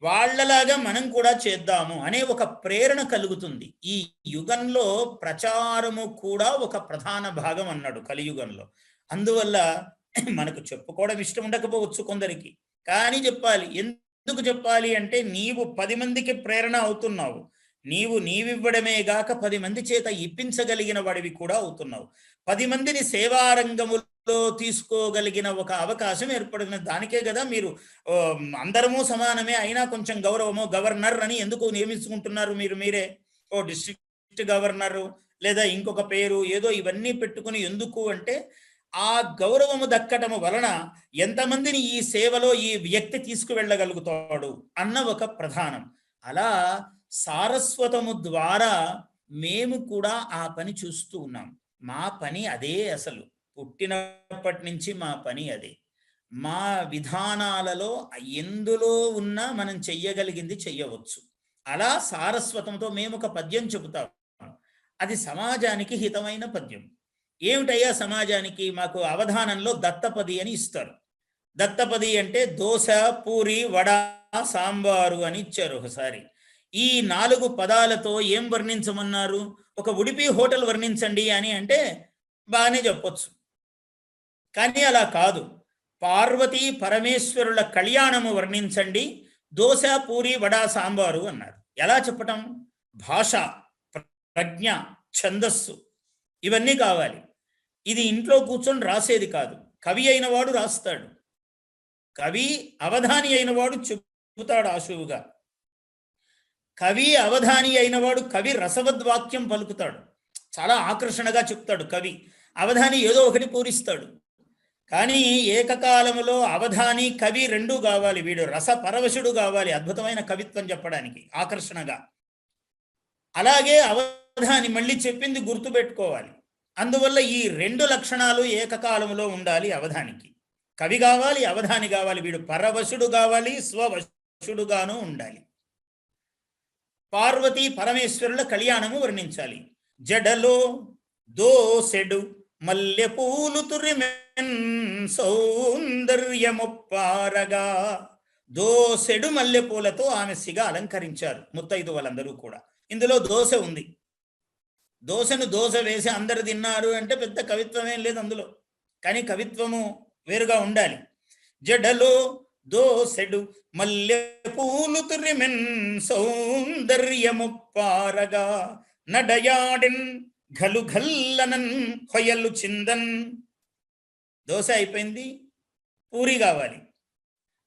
వాళ్ళలాగా మనం కూడా చేద్దాము అనే ఒక ప్రేరణ కలుగుతుంది. ఈ యుగంలో ప్రచారము కూడా ఒక ప్రధాన భాగం అన్నాడు కలియుగంలో. అందువల్ల మనకు చెప్పుకోవడం ఇష్టం ఉండకపోవచ్చు కొందరికి, కానీ చెప్పాలి. ఎందుకు చెప్పాలి అంటే, నీవు 10 మందికి ప్రేరణ అవుతున్నావు. నీవివ్వడమే గాక 10 మంది చేత ఇప్పించగలిగిన వాడివి కూడా అవుతున్నావు. 10 మందిని సేవారంగములో తీసుకోగలిగిన ఒక అవకాశం ఏర్పడిన దానికే కదా మీరు అందరము సమానమే అయినా కొంచెం గౌరవము, గవర్నర్ అని ఎందుకు నియమించుకుంటున్నారు మీరే? ఓ డిస్ట్రిక్ట్ గవర్నరు లేదా ఇంకొక పేరు ఏదో ఇవన్నీ పెట్టుకుని ఎందుకు అంటే, ఆ గౌరవము దక్కటము వలన ఎంతమందిని ఈ సేవలో ఈ వ్యక్తి తీసుకువెళ్ళగలుగుతాడు అన్న ఒక ప్రధానం. అలా సారస్వతము ద్వారా మేము కూడా ఆ పని చూస్తూ ఉన్నాం. మా పని అదే, అసలు పుట్టినప్పటి నుంచి మా పని అదే. మా విధానాలలో ఎందులో ఉన్నా మనం చెయ్యగలిగింది చెయ్యవచ్చు. అలా సారస్వతంతో మేము ఒక పద్యం చెబుతాం, అది సమాజానికి హితమైన పద్యం. ఏమిటయ్యా సమాజానికి? మాకు అవధానంలో దత్తపది అని ఇస్తారు. దత్తపది అంటే దోశ, పూరి, వడ, సాంబారు అని ఇచ్చారు ఒకసారి. ఈ 4 పదాలతో ఏం వర్ణించమన్నారు? ఒక ఉడిపి హోటల్ వర్ణించండి అని అంటే బాగానే చెప్పొచ్చు. కానీ అలా కాదు. పార్వతీ పరమేశ్వరుల కళ్యాణము వర్ణించండి, దోశ, పూరి, వడ, సాంబారు అన్నారు. ఎలా చెప్పటం? భాష, ప్రజ్ఞ, ఛందస్సు ఇవన్నీ కావాలి. ఇది ఇంట్లో కూర్చొని రాసేది కాదు. కవి అయిన వాడు రాస్తాడు, కవి అవధాని అయిన వాడు చెబుతాడు ఆశువుగా. కవి అవధాని అయినవాడు కవి రసవద్వాక్యం పలుకుతాడు, చాలా ఆకర్షణగా చెప్తాడు. కవి అవధాని ఏదో ఒకటి పూరిస్తాడు. కానీ ఏకకాలములో అవధాని కవి రెండూ కావాలి. వీడు రసపరవశుడు కావాలి అద్భుతమైన కవిత్వం చెప్పడానికి, ఆకర్షణగా. అలాగే అవధాని మళ్ళీ చెప్పింది గుర్తుపెట్టుకోవాలి. అందువల్ల ఈ 2 లక్షణాలు ఏకకాలములో ఉండాలి అవధానికి. కవి కావాలి, అవధాని కావాలి. వీడు పరవశుడు కావాలి, స్వవశుడుగాను ఉండాలి. పార్వతీ పరమేశ్వరుల కళ్యాణము వర్ణించాలి. జడలో దోసెడు మల్లెపూలు తురిమెన్ సౌందర్యముప్పారగా. దోసెడు మల్లెపూలతో ఆమె సిగ అలంకరించారు ముత్తైదు వాళ్ళందరూ కూడా. ఇందులో దోశ ఉంది. దోశను దోశ వేసి అందరు తిన్నారు అంటే పెద్ద కవిత్వమేం లేదు అందులో. కానీ కవిత్వము వేరుగా ఉండాలి. జడలో దోసెడు మల్లెపూలు తురిమెన్ సౌందర్యముప్పారగా. నడయాడిన్ ఘలు ఘల్లనన్ హొయలు చిందన్. దోశ అయిపోయింది, పూరి కావాలి.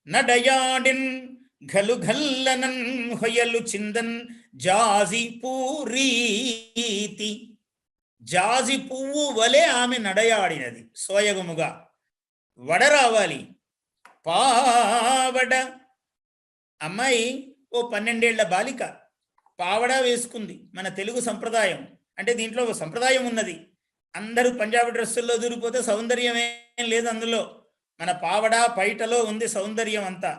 నడయాడిన్ ఘలు ఘల్లనన్ హొయలు చిందన్ జాజి పూరీతి. జాజి పువ్వు వలె ఆమె నడయాడినది సోయగముగా. వడ రావాలి. పావడ, అమ్మాయి ఓ 12 ఏళ్ల బాలిక, పావడా వేసుకుంది. మన తెలుగు సంప్రదాయం అంటే దీంట్లో సంప్రదాయం ఉన్నది. అందరూ పంజాబీ డ్రెస్సుల్లో దూరిపోతే సౌందర్యం ఏం లేదు అందులో. మన పావడా పైటలో ఉంది సౌందర్యం అంతా.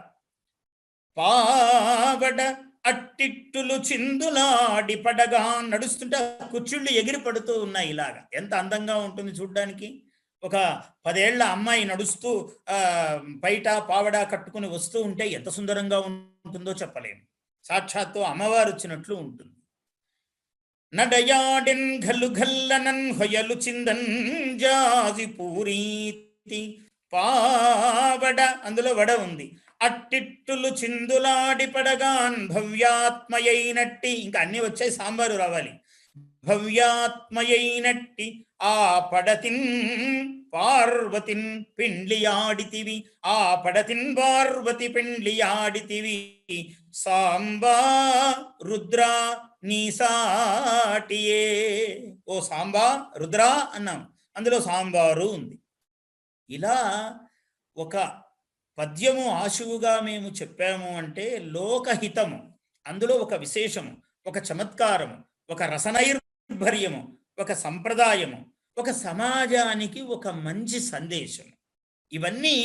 పావడ అట్టిట్టులు చిందులాడి పడగా నడుస్తుంటే కుచ్చుళ్ళు ఎగిరి పడుతూ ఉన్నాయి. ఇలాగా ఎంత అందంగా ఉంటుంది చూడ్డానికి. ఒక 10 ఏళ్ల అమ్మాయి నడుస్తూ పైట పావడ కట్టుకుని వస్తూ ఉంటే ఎంత సుందరంగా ఉంటుందో చెప్పలేము. సాక్షాత్తు అమ్మవారు వచ్చినట్లు ఉంటుంది. నడయాడెన్ ఘల్లు ఘల్లనన్ హొయలు చిందన్ జాజి పూరీతి పావడ, అందులో వడ ఉంది. అట్టిట్టులు చిందులాడి పడగాన్ భవ్యాత్మయైనట్టి, ఇంకా అన్ని వచ్చాయి, సాంబారు రావాలి. భవ్యాత్మయైనట్టి ఆ పడతిన్ పార్వతిన్ పిండ్లియాడితివి, ఆ పడతిన్ పార్వతి పిండ్లియాడితివి, సాంబా రుద్ర నీసాటియే. ఓ సాంబా రుద్ర అన్నాం, అందులో సాంబారు ఉంది. ఇలా ఒక పద్యము ఆశువుగా మేము చెప్పాము అంటే లోకహితము, అందులో ఒక విశేషము, ఒక చమత్కారము, ఒక రసనైర్భర్యము, ఒక సంప్రదాయము, ఒక సమాజానికి ఒక మంచి సందేశం, ఇవన్నీ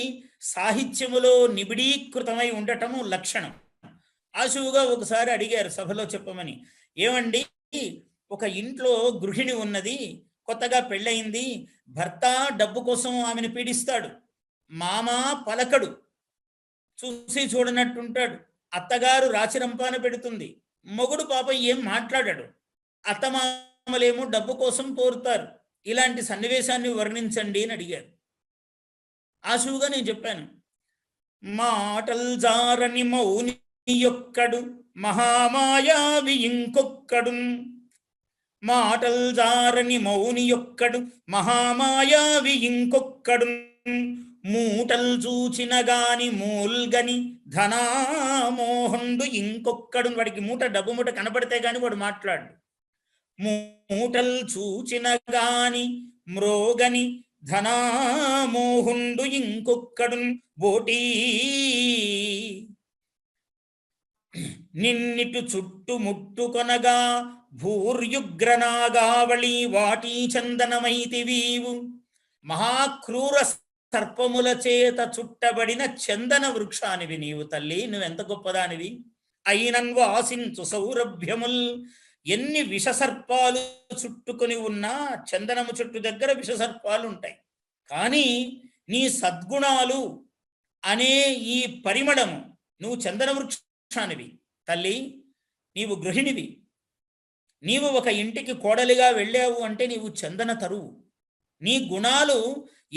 సాహిత్యములో నిబిడీకృతమై ఉండటము లక్షణం. ఆశువుగా ఒకసారి అడిగారు సభలో చెప్పమని, ఏమండి ఒక ఇంట్లో గృహిణి ఉన్నది, కొత్తగా పెళ్ళయింది, భర్త డబ్బు కోసం ఆమెను పీడిస్తాడు, మామ పలకడు, చూసి చూడనట్టుంటాడు, అత్తగారు రాచిరంపాన పెడుతుంది, మొగుడు పాపం ఏం మాట్లాడాడు, అత్తమామలేమో డబ్బు కోసం కోరుతారు, ఇలాంటి సన్నివేశాన్ని వర్ణించండి అని అడిగారు. ఆశువుగా నేను చెప్పాను, మాటల్ జారని మౌని యొక్కడు మహామాయావి ఇంకొక్కడు, మాటల్ జారని మౌని యొక్కడు మహామాయావి ఇంకొక్కడు, మూటల్ చూచిన గాని మూల్గని ధనామోహండు ఇంకొక్కడు. వాడికి మూట, డబ్బు మూట కనపడితే గాని వాడు మాట్లాడు. మూటల్ చూచిన గాని మ్రోగని ధనామోహుండు ఇంకొక్కడు, బోటీ నిన్నిటు చుట్టు ముట్టుకొనగా భూర్యుగ్రనాగావళి వాటీ చందనమైతివీవు, మహాక్రూర సర్పముల చేత చుట్టబడిన చందన వృక్షానివి నీవు తల్లి, నువ్వెంత గొప్పదానివి. అయినన్ వాసించు సౌరభ్యముల్, ఎన్ని విషసర్పాలు చుట్టుకొని ఉన్నా చందనము చుట్టు దగ్గర విషసర్పాలు ఉంటాయి, కానీ నీ సద్గుణాలు అనే ఈ పరిమళము, నువ్వు చందన వృక్షానివి తల్లి, నీవు గృహిణివి, నీవు ఒక ఇంటికి కోడలిగా వెళ్ళావు అంటే నీవు చందన తరువు. నీ గుణాలు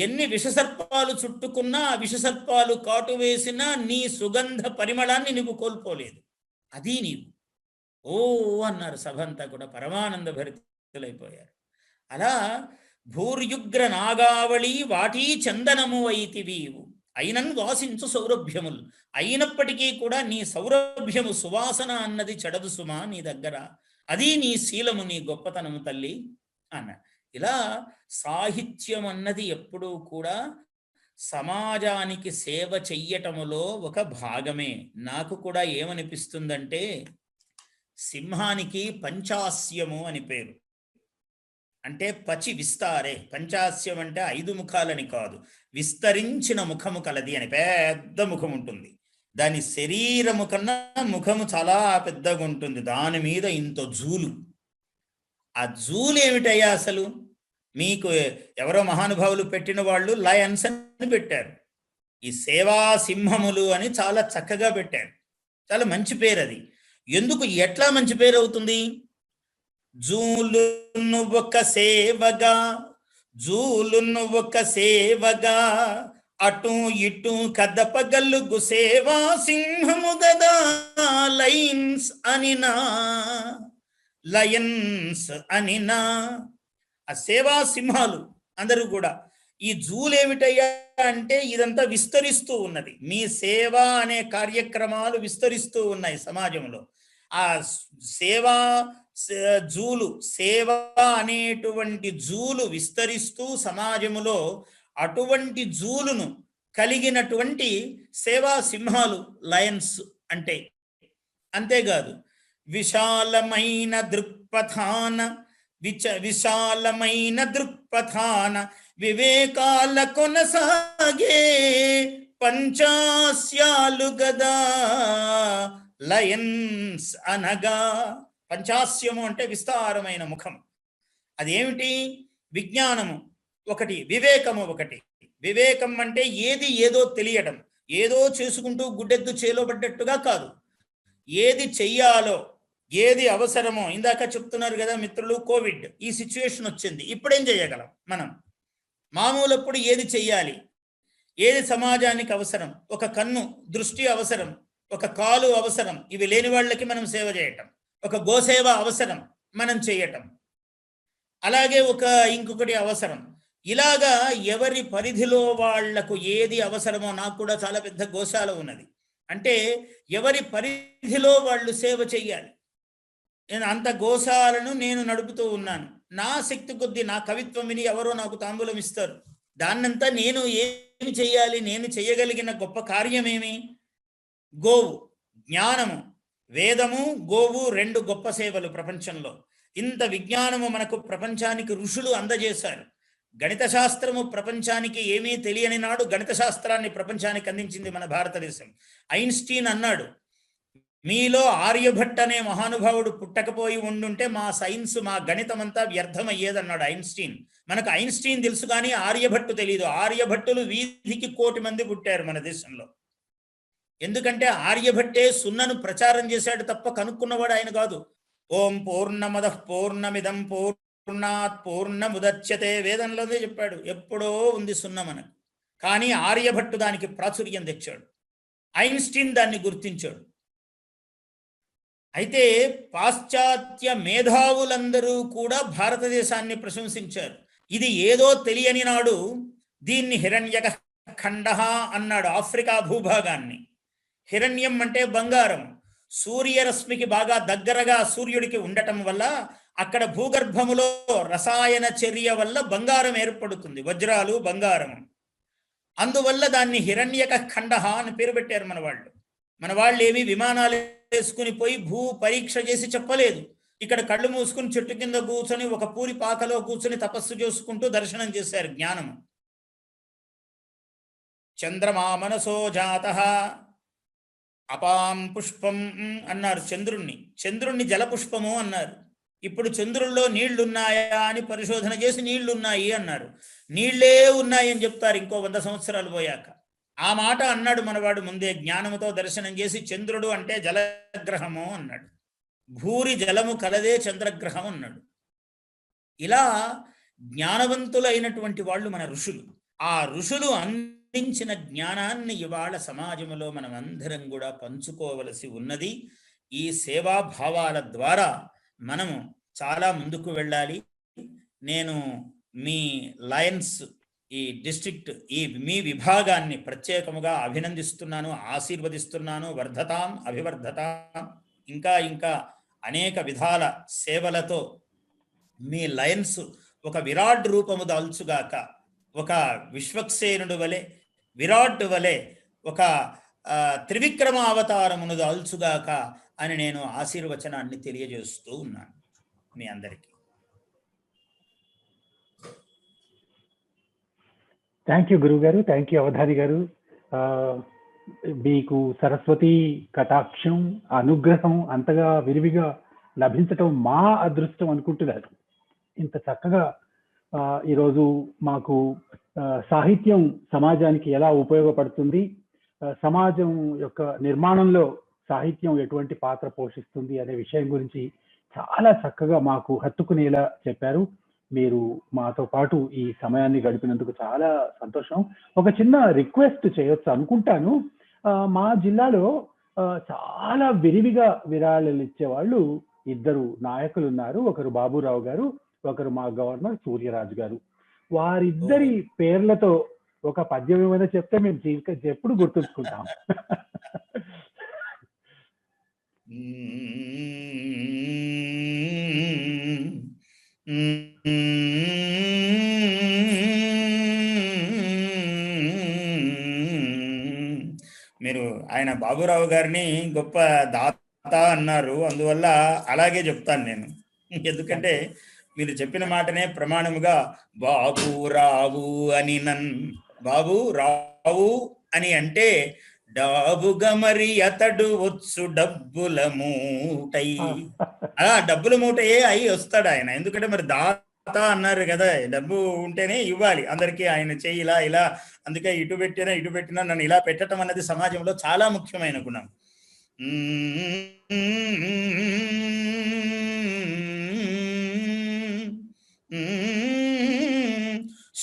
ఎన్ని విషసర్పాలు చుట్టుకున్నా, ఆ విషసర్పాలు కాటు వేసినా నీ సుగంధ పరిమళాన్ని నీవు కోల్పోలేదు, అది నీవు. ఓ అన్నారు సభంతా కూడా, పరమానంద భరితులైపోయారు. అలా భూర్యుగ్ర నాగావళి వాటీ చందనము అయితివీవు, అయినన్ వాసించు సౌరభ్యములు, అయినప్పటికీ కూడా నీ సౌరభ్యము సువాసన అన్నది చెడదు సుమా నీ దగ్గర, అది నీ శీలము, నీ గొప్పతనము తల్లి అన్న. ఇలా సాహిత్యం అన్నది ఎప్పుడూ కూడా సమాజానికి సేవ చెయ్యటములో ఒక భాగమే. నాకు కూడా ఏమనిపిస్తుందంటే, సింహానికి పంచాస్యము అని పేరు, అంటే పచి విస్తారే. పంచాస్యం అంటే 5 ముఖాలని కాదు, విస్తరించిన ముఖము కలది అని, పెద్ద ముఖం ఉంటుంది. దాని శరీరము కన్నా ముఖము చాలా పెద్దగా ఉంటుంది, దాని మీద ఇంత జూలు. ఆ జూలు ఏమిటయ్యా అసలు? మీకు ఎవరో మహానుభావులు పెట్టిన వాళ్ళు లయన్స్ అని పెట్టారు, ఈ సేవా సింహములు అని చాలా చక్కగా పెట్టారు, చాలా మంచి పేరు అది. ఎందుకు, ఎట్లా మంచి పేరు అవుతుంది? జూలును ఒక సేవగా, జూలును ఒక సేవగా, అటు ఇటు కదపగలుగు సేవా సింహము గదా లయన్స్ అనినా, లయన్స్ అనినా. ఆ సేవా సింహాలు అందరూ కూడా. ఈ జూలేమిటయ్యా అంటే ఇదంతా విస్తరిస్తూ ఉన్నది, మీ సేవ అనే కార్యక్రమాలు విస్తరిస్తూ ఉన్నాయి సమాజంలో. ఆ సేవా జూలు, సేవ అనేటువంటి జూలు విస్తరిస్తూ సమాజములో అటువంటి జూలును కలిగినటువంటి సేవా సింహాలు లయన్స్ అంటే. అంతేకాదు, విశాలమైన దృక్పథాన విశాలమైన దృక్పథాన వివేకాల కొనసాగే పంచాస్యాలు గదా లయన్స్ అనగా. పంచాస్యము అంటే విస్తారమైన ముఖం. అదేమిటి? విజ్ఞానము ఒకటి, వివేకము ఒకటి. వివేకం అంటే ఏదో తెలియడం, ఏదో చేసుకుంటూ గుడ్డెద్దు చేలోబడ్డట్టుగా కాదు. ఏది చెయ్యాలో, ఏది అవసరమో. ఇందాక చెప్తున్నారు కదా మిత్రులు, కోవిడ్ ఈ సిచ్యువేషన్ వచ్చింది, ఇప్పుడేం చేయగలం మనం? మామూలప్పుడు ఏది చెయ్యాలి, ఏది సమాజానికి అవసరం, ఒక కన్ను దృష్టి అవసరం, ఒక కాలు అవసరం, ఇవి లేని వాళ్ళకి మనం సేవ చేయటం, ఒక గోసేవ అవసరం మనం చేయటం, అలాగే ఇంకొకటి అవసరం. ఇలాగా ఎవరి పరిధిలో వాళ్లకు ఏది అవసరమో. నాకు కూడా చాలా పెద్ద గోశాల ఉన్నది. అంటే ఎవరి పరిధిలో వాళ్ళు సేవ చెయ్యాలి. నేను అంత గోశాలను నేను నడుపుతూ ఉన్నాను. నా శక్తి కొద్దీ, నా కవిత్వం విని ఎవరో నాకు తాంబూలం ఇస్తారు. దాన్నంతా నేను ఏమి చెయ్యాలి? నేను చెయ్యగలిగిన గొప్ప కార్యమేమి? గోవు, జ్ఞానము, వేదము, గోవు రెండు గొప్ప సేవలు ప్రపంచంలో. ఇంత విజ్ఞానము మనకు ప్రపంచానికి ఋషులు అందజేశారు. గణిత శాస్త్రము ప్రపంచానికి ఏమీ తెలియని నాడు గణిత శాస్త్రాన్ని ప్రపంచానికి అందించింది మన భారతదేశం. ఐన్స్టీన్ అన్నాడు, మీలో ఆర్యభట్ అనే మహానుభావుడు పుట్టకపోయి ఉండుంటే మా సైన్స్, మా గణితం అంతా వ్యర్థమయ్యేదన్నాడు ఐన్స్టీన్. మనకు ఐన్స్టీన్ తెలుసు కానీ ఆర్యభట్టు తెలియదు. ఆర్యభట్టులు వీధికి 1,000,000 మంది పుట్టారు మన దేశంలో. ఎందుకంటే ఆర్యభట్టే సున్నను ప్రచారం చేశాడు తప్ప కనుక్కున్నవాడు ఆయన కాదు. ఓం పూర్ణమదః పూర్ణమిదం పూర్ణాత్ పూర్ణముదచ్యతే వేదంలోనే చెప్పాడు. ఎప్పుడో ఉంది సున్న మనకు. కానీ ఆర్యభట్టు దానికి ప్రాచుర్యం తెచ్చాడు. ఐన్స్టీన్ దాన్ని గుర్తించాడు. అయితే పాశ్చాత్య మేధావులందరూ కూడా భారతదేశాన్ని ప్రశంసించారు. ఇది ఏదో తెలియని నాడు దీన్ని హిరణ్యక ఖండ అన్నాడు. ఆఫ్రికా భూభాగాన్ని. హిరణ్యం అంటే బంగారం. సూర్యరశ్మికి బాగా దగ్గరగా సూర్యుడికి ఉండటం వల్ల అక్కడ భూగర్భములో రసాయన చర్య వల్ల బంగారం ఏర్పడుతుంది, వజ్రాలు, బంగారం. అందువల్ల దాన్ని హిరణ్యక ఖండ అని పేరు పెట్టారు మన వాళ్ళు ఏమి విమానాలు వేసుకుని పోయి భూ పరీక్ష చేసి చెప్పలేదు. ఇక్కడ కళ్ళు మూసుకుని చెట్టు కింద కూర్చొని ఒక పూరి పాకలో కూర్చొని తపస్సు చేసుకుంటూ దర్శనం చేశారు జ్ఞానము. చంద్రమా మనసో జాత అపాం పుష్పం అన్నారు చంద్రుణ్ణి జలపుష్పము అన్నారు. ఇప్పుడు చంద్రుల్లో నీళ్లున్నాయా అని పరిశోధన చేసి నీళ్లున్నాయి అన్నారు. నీళ్లే ఉన్నాయని చెప్తారు ఇంకో 100 సంవత్సరాలు పోయాక. ఆ మాట అన్నాడు మనవాడు ముందే. జ్ఞానముతో దర్శనం చేసి చంద్రుడు అంటే జలగ్రహము అన్నాడు. భూరి జలము కలదే చంద్రగ్రహం అన్నాడు. ఇలా జ్ఞానవంతులైనటువంటి వాళ్ళు మన ఋషులు. ఆ ఋషులు అందించిన జ్ఞానాన్ని ఇవాళ సమాజంలో మనం అందరం కూడా పంచుకోవలసి ఉన్నది. ఈ సేవాభావాల ద్వారా మనము చాలా ముందుకు వెళ్ళాలి. నేను మీ లయన్స్ ఈ డిస్ట్రిక్ట్ మీ విభాగాన్ని ప్రత్యేకముగా అభినందిస్తున్నాను, ఆశీర్వదిస్తున్నాను. వర్ధతాం అభివర్ధతాం. ఇంకా ఇంకా అనేక విధాల సేవలతో మీ లయన్స్ ఒక విరాట్ రూపము దాల్చుగాక. ఒక విశ్వక్సేనుడు వలె, విరాట్ వలె ఒక త్రివిక్రమ అవతారమును దాల్చుగాక అని నేను ఆశీర్వచనాన్ని తెలియజేస్తూ ఉన్నాను మీ అందరికీ. థ్యాంక్ యూ గురువు గారు. థ్యాంక్ యూ అవధాని గారు. మీకు సరస్వతి కటాక్షం, అనుగ్రహం అంతగా విరివిగా లభించటం మా అదృష్టం అనుకుంటున్నారు. ఇంత చక్కగా ఈరోజు మాకు సాహిత్యం సమాజానికి ఎలా ఉపయోగపడుతుంది, సమాజం యొక్క నిర్మాణంలో సాహిత్యం ఎటువంటి పాత్ర పోషిస్తుంది అనే విషయం గురించి చాలా చక్కగా మాకు హత్తుకునేలా చెప్పారు. మీరు మాతో పాటు ఈ సమయాన్ని గడిపినందుకు చాలా సంతోషం. ఒక చిన్న రిక్వెస్ట్ చేయొచ్చు అనుకుంటాను. మా జిల్లాలో చాలా విరివిగా విరాళాలు ఇచ్చేవాళ్ళు 2 నాయకులు ఉన్నారు. ఒకరు బాబురావు గారు, ఒకరు మా గవర్నర్ సూర్యరాజు గారు. వారిద్దరి పేర్లతో ఒక పద్యం ఏమైనా చెప్తే మేము ఎప్పుడు గుర్తుంచుకుంటాం. మీరు ఆయన బాబురావు గారిని గొప్ప దాత దాత అన్నారు, అందువల్ల అలాగే చెప్తాను నేను. ఎందుకంటే మీరు చెప్పిన మాటనే ప్రమాణముగా బాబు రావు అని బాబు రావు అని అంటే డాబుగా మరి అతడు వచ్చు డబ్బుల మూటై. డబ్బుల మూటయే అయి వస్తాడు ఆయన. ఎందుకంటే మరి దాత అన్నారు కదా, డబ్బు ఉంటేనే ఇవ్వాలి అందరికీ. ఆయన చెయ్యి ఇలా ఇలా, అందుకే ఇటు పెట్టినా నన్ను ఇలా పెట్టడం అన్నది సమాజంలో చాలా ముఖ్యమైన గుణం.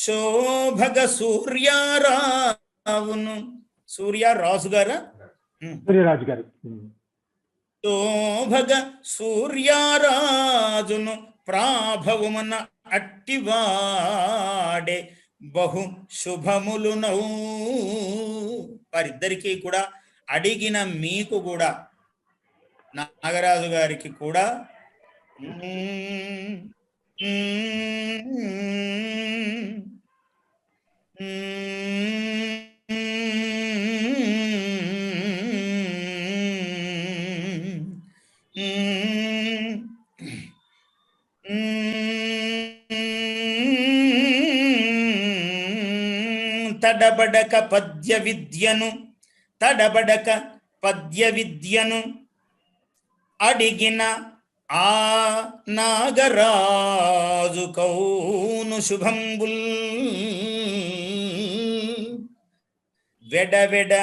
శోభగ సూర్యారావును, సూర్యరాజు గారా, సూర్యరాజు గారు. శోభగ సూర్యారాజును ప్రాభవమున అట్టివాడే బహు శుభములునౌ. వారిద్దరికీ కూడా, అడిగిన మీకు కూడా, నాగరాజు గారికి కూడా తడబడక పద్య విద్యను అడిగిన ఆ నాగరాజు కౌను శుభంబుల్. వెడవెడ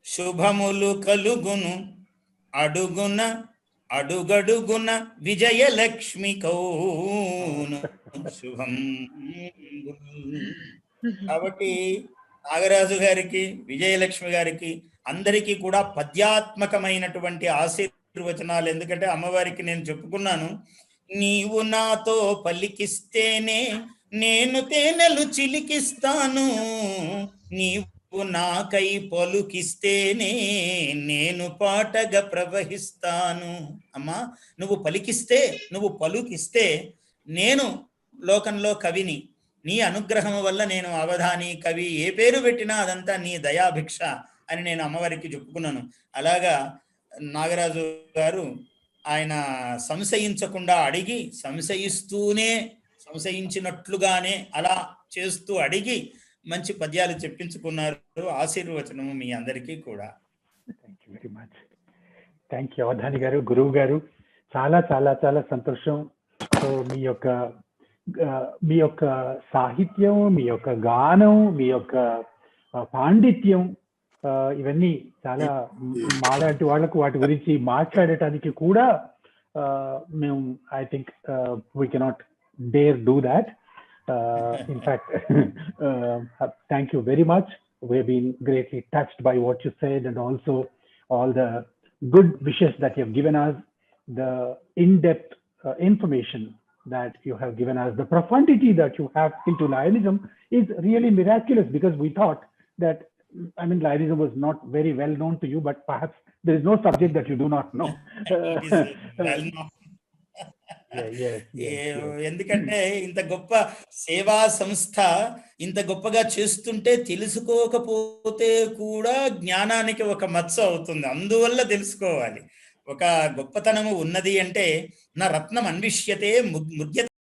శుభములు కలుగును అడుగడుగున విజయలక్ష్మి కౌను శుభంబుల్. కాబట్టి నాగరాజు గారికి, విజయలక్ష్మి గారికి, అందరికీ కూడా పద్యాత్మకమైనటువంటి ఆశీర్వచనాలు. ఎందుకంటే అమ్మవారికి నేను చెప్పుకున్నాను, నీవు నాతో పలికిస్తేనే నేను తేనెలు చిలికిస్తాను, నీవు నాకై పలుకిస్తేనే నేను పాటగా ప్రవహిస్తాను. అమ్మా, నువ్వు పలుకిస్తే నేను లోకంలో కవిని, నీ అనుగ్రహం వల్ల నేను అవధాని, కవి, ఏ పేరు పెట్టినా అదంతా నీ దయాభిక్ష అని నేను అమ్మవారికి చెప్పుకున్నాను. అలాగా నాగరాజు గారు ఆయన సంశయించకుండా అడిగి, సంశయించినట్లుగానే అలా చేస్తూ అడిగి మంచి పద్యాలు చెప్పించుకున్నారు. ఆశీర్వచనము మీ అందరికీ కూడా. Thank you very much. Thank you Avadhani గారు, గురువు గారు. చాలా చాలా చాలా సంతోషం. సో మీ యొక్క సాహిత్యం, మీ యొక్క గానం, మీ యొక్క పాండిత్యం, ఇవన్నీ చాలా మాలాంటి వాళ్ళకు వాటి గురించి మాట్లాడటానికి కూడా మేము, I think we cannot dare do that. In fact, thank you very much. We've been greatly touched by what you said, and also all the good wishes that you have given us, the in-depth information that you have given us, the profundity that you have into Lionism is really miraculous, because we thought that, I mean, Lionism was not very well known to you, but perhaps there is no subject that you do not know. It is well known. ఎందుకంటే ఇంత గొప్ప సేవా సంస్థ ఇంత గొప్పగా చేస్తుంటే తెలుసుకోకపోతే కూడా జ్ఞానానికి ఒక మచ్చ అవుతుంది. అందువల్ల తెలుసుకోవాలి. ఒక గొప్పతనము ఉన్నది అంటే, నా రత్నం అన్విష్యతే ముద్యతే